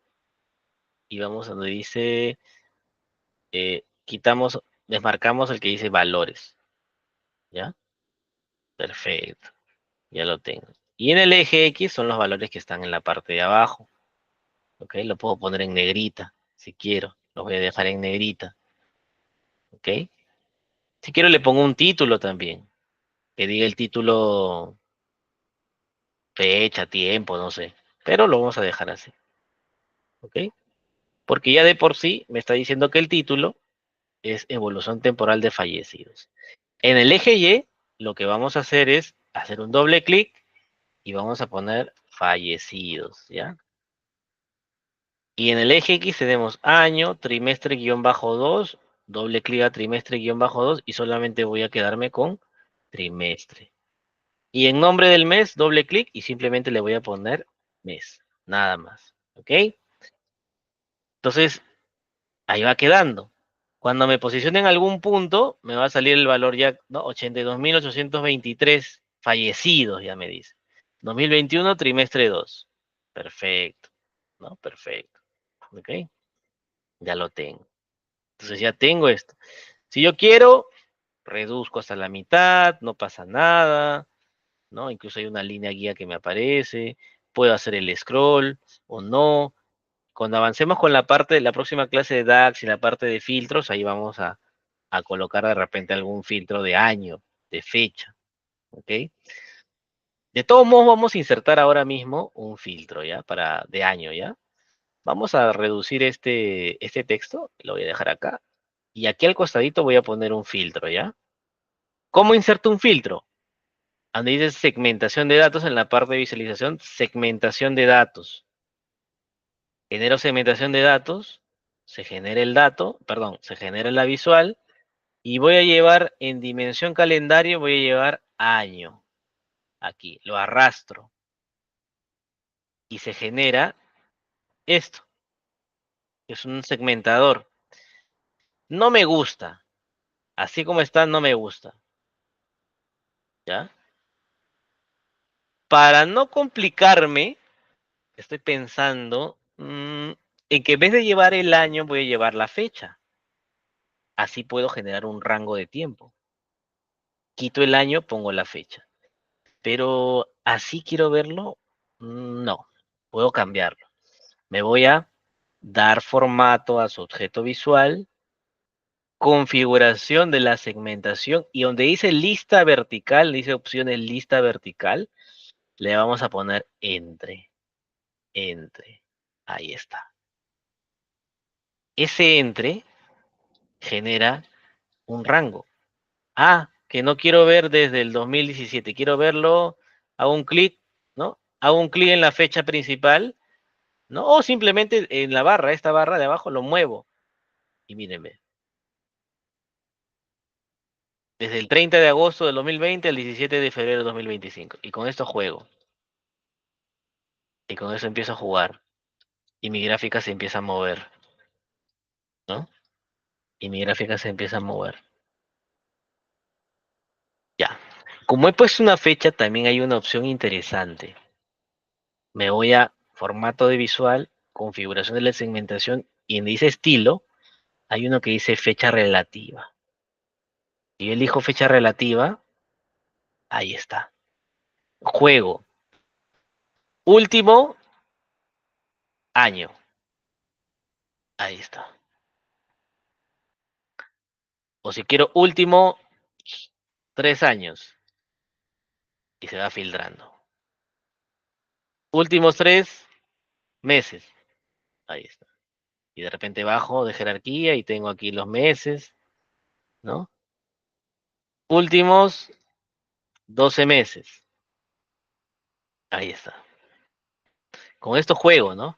y vamos a donde dice, quitamos, desmarcamos el que dice valores, ¿ya? Perfecto, ya lo tengo. Y en el eje X son los valores que están en la parte de abajo, ¿ok? Lo puedo poner en negrita, si quiero, lo voy a dejar en negrita, ¿ok? Si quiero le pongo un título también, que diga el título, fecha, tiempo, no sé, pero lo vamos a dejar así, ¿ok? Porque ya de por sí me está diciendo que el título es evolución temporal de fallecidos. En el eje Y, lo que vamos a hacer es hacer un doble clic y vamos a poner fallecidos, ¿ya? Y en el eje X tenemos año, trimestre guión bajo 2, doble clic a trimestre guión bajo 2 y solamente voy a quedarme con trimestre. Y en nombre del mes, doble clic y simplemente le voy a poner mes, nada más, ¿ok? Entonces, ahí va quedando. Cuando me posicione en algún punto, me va a salir el valor ya, ¿no? 82.823 fallecidos, ya me dice. 2021, trimestre 2. Perfecto, ¿no? Perfecto. ¿Ok? Ya lo tengo. Entonces ya tengo esto. Si yo quiero, reduzco hasta la mitad, no pasa nada, ¿no? Incluso hay una línea guía que me aparece. Puedo hacer el scroll o no. Cuando avancemos con la parte de la próxima clase de DAX y la parte de filtros, ahí vamos a colocar de repente algún filtro de año, de fecha, ¿ok? De todos modos, vamos a insertar ahora mismo un filtro, ¿ya? De año, ¿ya? Vamos a reducir este texto, lo voy a dejar acá, y aquí al costadito voy a poner un filtro, ¿ya? ¿Cómo inserto un filtro? Donde dice segmentación de datos, en la parte de visualización, segmentación de datos. Genero segmentación de datos, se genera el dato, perdón, se genera la visual, y voy a llevar en dimensión calendario, voy a llevar año. Aquí, lo arrastro. Y se genera esto, que es un segmentador. No me gusta. Así como está, no me gusta. ¿Ya? Para no complicarme, estoy pensando en que en vez de llevar el año, voy a llevar la fecha. Así puedo generar un rango de tiempo. Quito el año, pongo la fecha. Pero así quiero verlo, no. Puedo cambiarlo. Me voy a dar formato a su objeto visual, configuración de la segmentación y donde dice lista vertical, dice opciones lista vertical, le vamos a poner entre. Ahí está. Ese entre genera un rango. Ah, que no quiero ver desde el 2017, quiero verlo, hago un clic, ¿no? Hago un clic en la fecha principal, ¿no? O simplemente en la barra, esta barra de abajo, lo muevo. Y mírenme, desde el 30 de agosto del 2020 al 17 de febrero del 2025. Y con esto juego. Y con eso empiezo a jugar. Y mi gráfica se empieza a mover, ¿no? Y mi gráfica se empieza a mover. Ya. Como he puesto una fecha, también hay una opción interesante. Me voy a formato de visual, configuración de la segmentación, y en dice estilo, hay uno que dice fecha relativa. Si yo elijo fecha relativa, ahí está. Juego. Último año. Ahí está. O si quiero último 3 años. Y se va filtrando. Últimos 3 meses. Ahí está. Y de repente bajo de jerarquía y tengo aquí los meses, ¿no? Últimos 12 meses. Ahí está. Con esto juego, ¿no?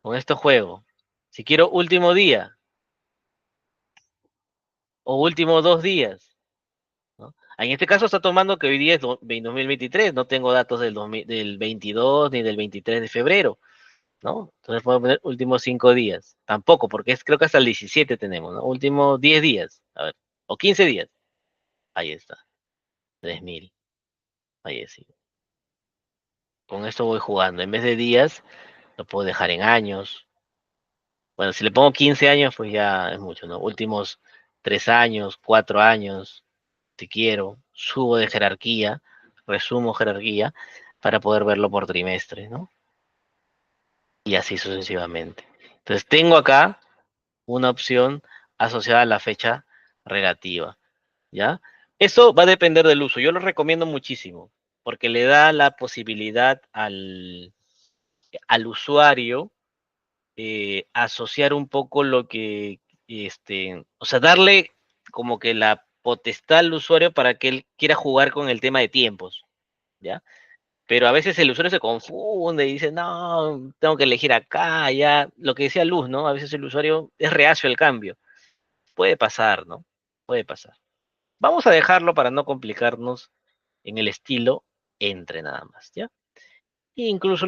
Con esto juego. Si quiero último día o últimos 2 días, ¿no? En este caso está tomando que hoy día es 2023, no tengo datos del 22 ni del 23 de febrero, ¿no? Entonces puedo poner últimos 5 días. Tampoco, porque creo que hasta el 17 tenemos, ¿no? Últimos 10 días, a ver, o 15 días. Ahí está, 3000. Ahí sí. Con esto voy jugando. En vez de días, lo puedo dejar en años. Bueno, si le pongo 15 años, pues ya es mucho, ¿no? Últimos 3 años, 4 años, si quiero, subo de jerarquía, resumo jerarquía para poder verlo por trimestre, ¿no? Y así sucesivamente. Entonces tengo acá una opción asociada a la fecha relativa, ¿ya? Eso va a depender del uso. Yo lo recomiendo muchísimo porque le da la posibilidad al usuario asociar un poco lo que, o sea, darle como que la potestad al usuario para que él quiera jugar con el tema de tiempos, ¿ya? Pero a veces el usuario se confunde y dice, no, tengo que elegir acá, ya, lo que decía Luz, ¿no? A veces el usuario es reacio al cambio. Puede pasar, ¿no? Puede pasar. Vamos a dejarlo para no complicarnos en el estilo entre nada más, ¿ya? E incluso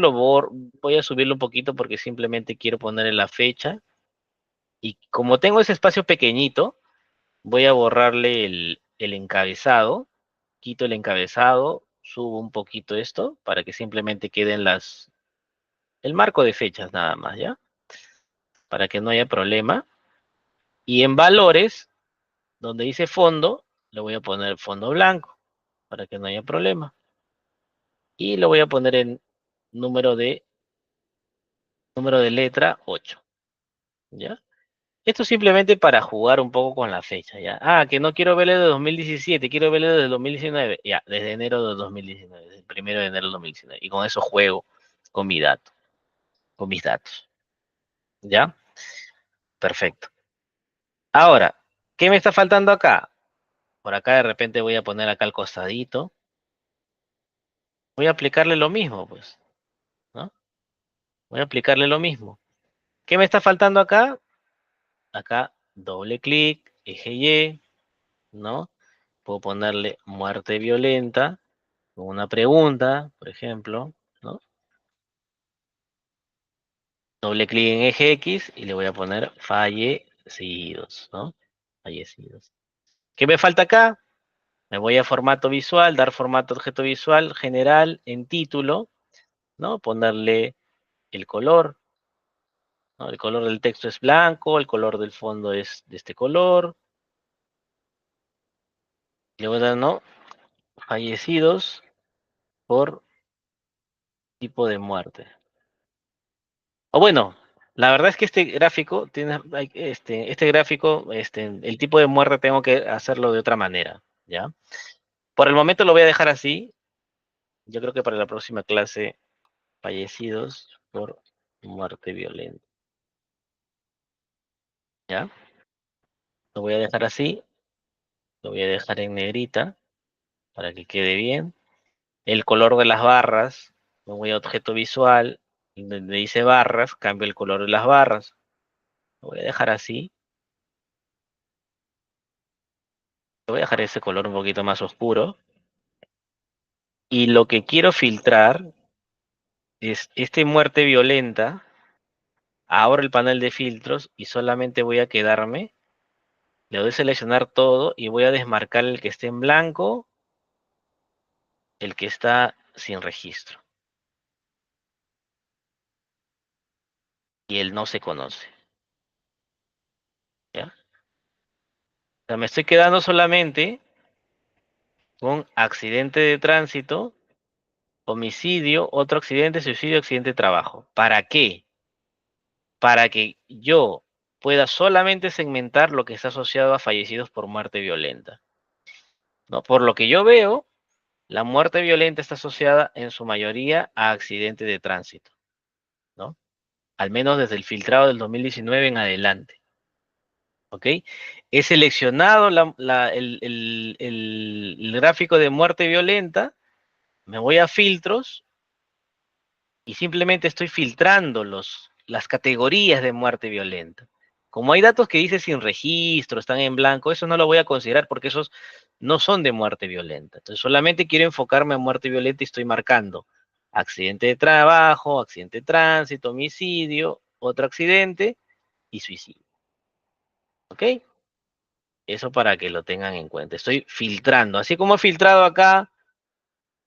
voy a subirlo un poquito porque simplemente quiero ponerle la fecha. Y como tengo ese espacio pequeñito, voy a borrarle el encabezado. Quito el encabezado, subo un poquito esto para que simplemente queden el marco de fechas nada más, ¿ya? Para que no haya problema. Y en valores, donde dice fondo, le voy a poner fondo blanco para que no haya problema. Y lo voy a poner en número de, número de letra 8, ¿ya? Esto simplemente para jugar un poco con la fecha, ¿ya? Ah, que no quiero verlo de 2017, quiero verlo desde 2019. Ya, desde enero de 2019, desde el 1 de enero de 2019. Y con eso juego con mi dato, con mis datos, ¿ya? Perfecto. Ahora, ¿qué me está faltando acá? Por acá de repente voy a poner acá al costadito. Voy a aplicarle lo mismo, pues, ¿no? Voy a aplicarle lo mismo. ¿Qué me está faltando acá? Acá, doble clic, eje Y, ¿no? Puedo ponerle muerte violenta con una pregunta, por ejemplo, ¿no? Doble clic en eje X y le voy a poner fallecidos, ¿no? Fallecidos. ¿Qué me falta acá? Me voy a formato visual, dar formato objeto visual, general, en título, ¿no? Ponerle el color, ¿no? El color del texto es blanco, el color del fondo es de este color. Le voy a dar, ¿no? Fallecidos por tipo de muerte. O bueno, la verdad es que este gráfico tiene, este gráfico, el tipo de muerte tengo que hacerlo de otra manera, ¿ya? Por el momento lo voy a dejar así. Yo creo que para la próxima clase, fallecidos por muerte violenta, ¿ya? Lo voy a dejar así, lo voy a dejar en negrita para que quede bien. El color de las barras, me voy a objeto visual, donde dice barras, cambio el color de las barras. Lo voy a dejar así. Voy a dejar ese color un poquito más oscuro. Y lo que quiero filtrar es muerte violenta. Abro el panel de filtros y solamente voy a quedarme. Le doy a seleccionar todo y voy a desmarcar el que esté en blanco, el que está sin registro. Y el no se conoce. ¿Ya? O sea, me estoy quedando solamente con accidente de tránsito, homicidio, otro accidente, suicidio, accidente de trabajo. ¿Para qué? Para que yo pueda solamente segmentar lo que está asociado a fallecidos por muerte violenta, ¿no? Por lo que yo veo, la muerte violenta está asociada en su mayoría a accidentes de tránsito, ¿no? Al menos desde el filtrado del 2019 en adelante, ¿ok? He seleccionado el gráfico de muerte violenta, me voy a filtros y simplemente estoy filtrando las categorías de muerte violenta. Como hay datos que dice sin registro, están en blanco, eso no lo voy a considerar porque esos no son de muerte violenta. Entonces solamente quiero enfocarme en muerte violenta y estoy marcando accidente de trabajo, accidente de tránsito, homicidio, otro accidente y suicidio. ¿Ok? Eso para que lo tengan en cuenta. Estoy filtrando, así como he filtrado acá,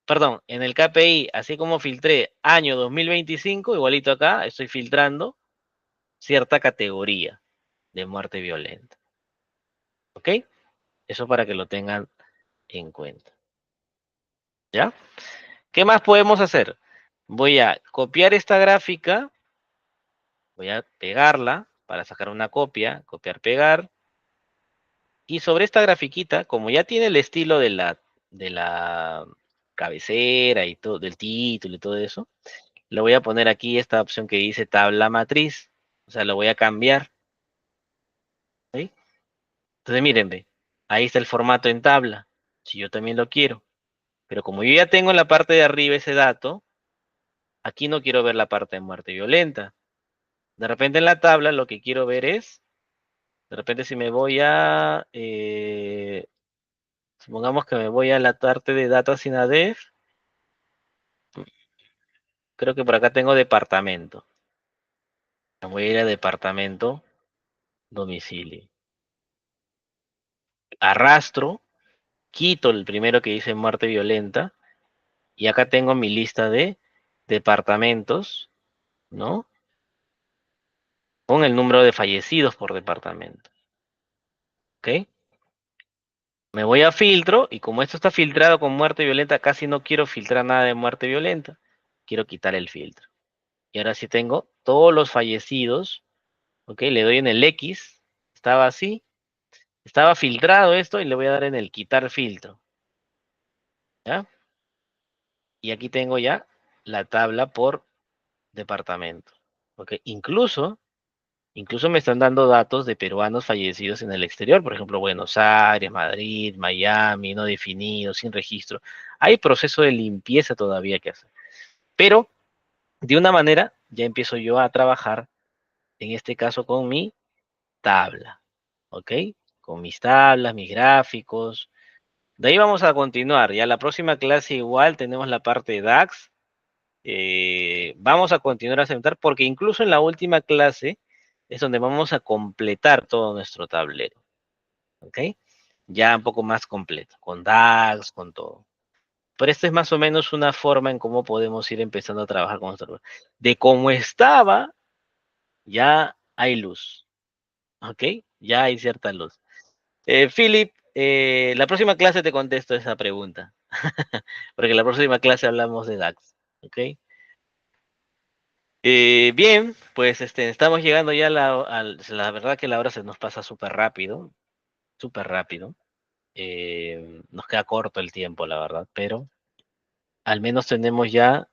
perdón, en el KPI, así como filtré año 2025, igualito acá, estoy filtrando cierta categoría de muerte violenta. ¿Ok? Eso para que lo tengan en cuenta. ¿Ya? ¿Qué más podemos hacer? Voy a copiar esta gráfica, voy a pegarla para sacar una copia, copiar, pegar, y sobre esta grafiquita, como ya tiene el estilo de la cabecera y todo, del título y todo eso, le voy a poner aquí esta opción que dice tabla matriz, o sea, lo voy a cambiar. ¿Sí? Entonces, miren, ve, ahí está el formato en tabla, si yo también lo quiero. Pero como yo ya tengo en la parte de arriba ese dato, aquí no quiero ver la parte de muerte violenta. De repente en la tabla lo que quiero ver es, de repente si me voy a, supongamos que me voy a la parte de Data Sinadef, creo que por acá tengo departamento. Me voy a ir a departamento, domicilio. Arrastro, quito el primero que dice muerte violenta, y acá tengo mi lista de departamentos, ¿no? Con el número de fallecidos por departamento, ¿ok? Me voy a filtro y como esto está filtrado con muerte violenta, casi no quiero filtrar nada de muerte violenta. Quiero quitar el filtro. Y ahora sí tengo todos los fallecidos, ¿ok? Le doy en el X, estaba así, estaba filtrado esto y le voy a dar en el quitar filtro, ¿ya? Y aquí tengo ya la tabla por departamento, ¿ok? Incluso me están dando datos de peruanos fallecidos en el exterior, por ejemplo, Buenos Aires, Madrid, Miami, no definidos, sin registro. Hay proceso de limpieza todavía que hacer. Pero, de una manera, ya empiezo yo a trabajar, en este caso con mi tabla, ¿ok? Con mis tablas, mis gráficos. De ahí vamos a continuar. Ya la próxima clase igual tenemos la parte de DAX. Vamos a continuar a sentar porque incluso en la última clase es donde vamos a completar todo nuestro tablero, ¿ok? Ya un poco más completo, con DAX, con todo. Pero esta es más o menos una forma en cómo podemos ir empezando a trabajar con nuestro. De cómo estaba, ya hay luz, ¿ok? Ya hay cierta luz. Philip, la próxima clase te contesto esa pregunta, porque la próxima clase hablamos de DAX, ¿ok? Bien, pues estamos llegando ya la verdad que la hora se nos pasa súper rápido, súper rápido. Nos queda corto el tiempo, la verdad, pero al menos tenemos ya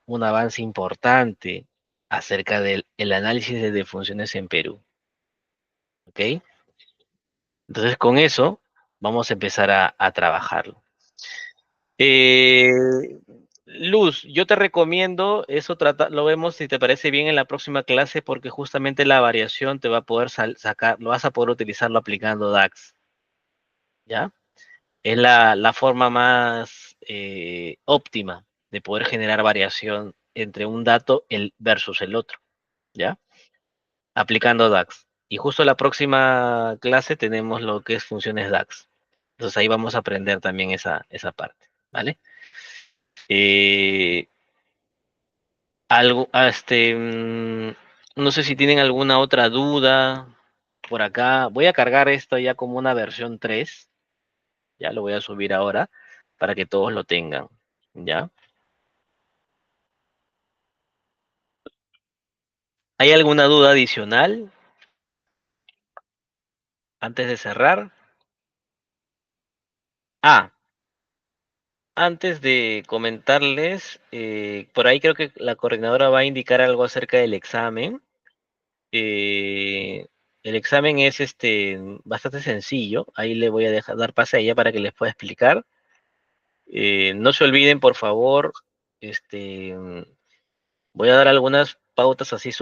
un avance importante acerca del el análisis de defunciones en Perú, ¿ok? Entonces con eso vamos a empezar a trabajarlo. Eh, Luz, yo te recomiendo eso, lo vemos si te parece bien en la próxima clase, porque justamente la variación te va a poder sacar, lo vas a poder utilizarlo aplicando DAX, ¿ya? Es la forma más óptima de poder generar variación entre un dato versus el otro, ¿ya? Aplicando DAX. Y justo la próxima clase tenemos lo que es funciones DAX. Entonces ahí vamos a aprender también esa parte, ¿vale? Eh, Algo, no sé si tienen alguna otra duda por acá. Voy a cargar esto ya como una versión 3. Ya lo voy a subir ahora para que todos lo tengan. ¿Ya? ¿Hay alguna duda adicional antes de cerrar? Ah, antes de comentarles, por ahí creo que la coordinadora va a indicar algo acerca del examen. Eh, el examen es bastante sencillo. Ahí le voy a dar pase a ella para que les pueda explicar. No se olviden, por favor, este, Voy a dar algunas pautas así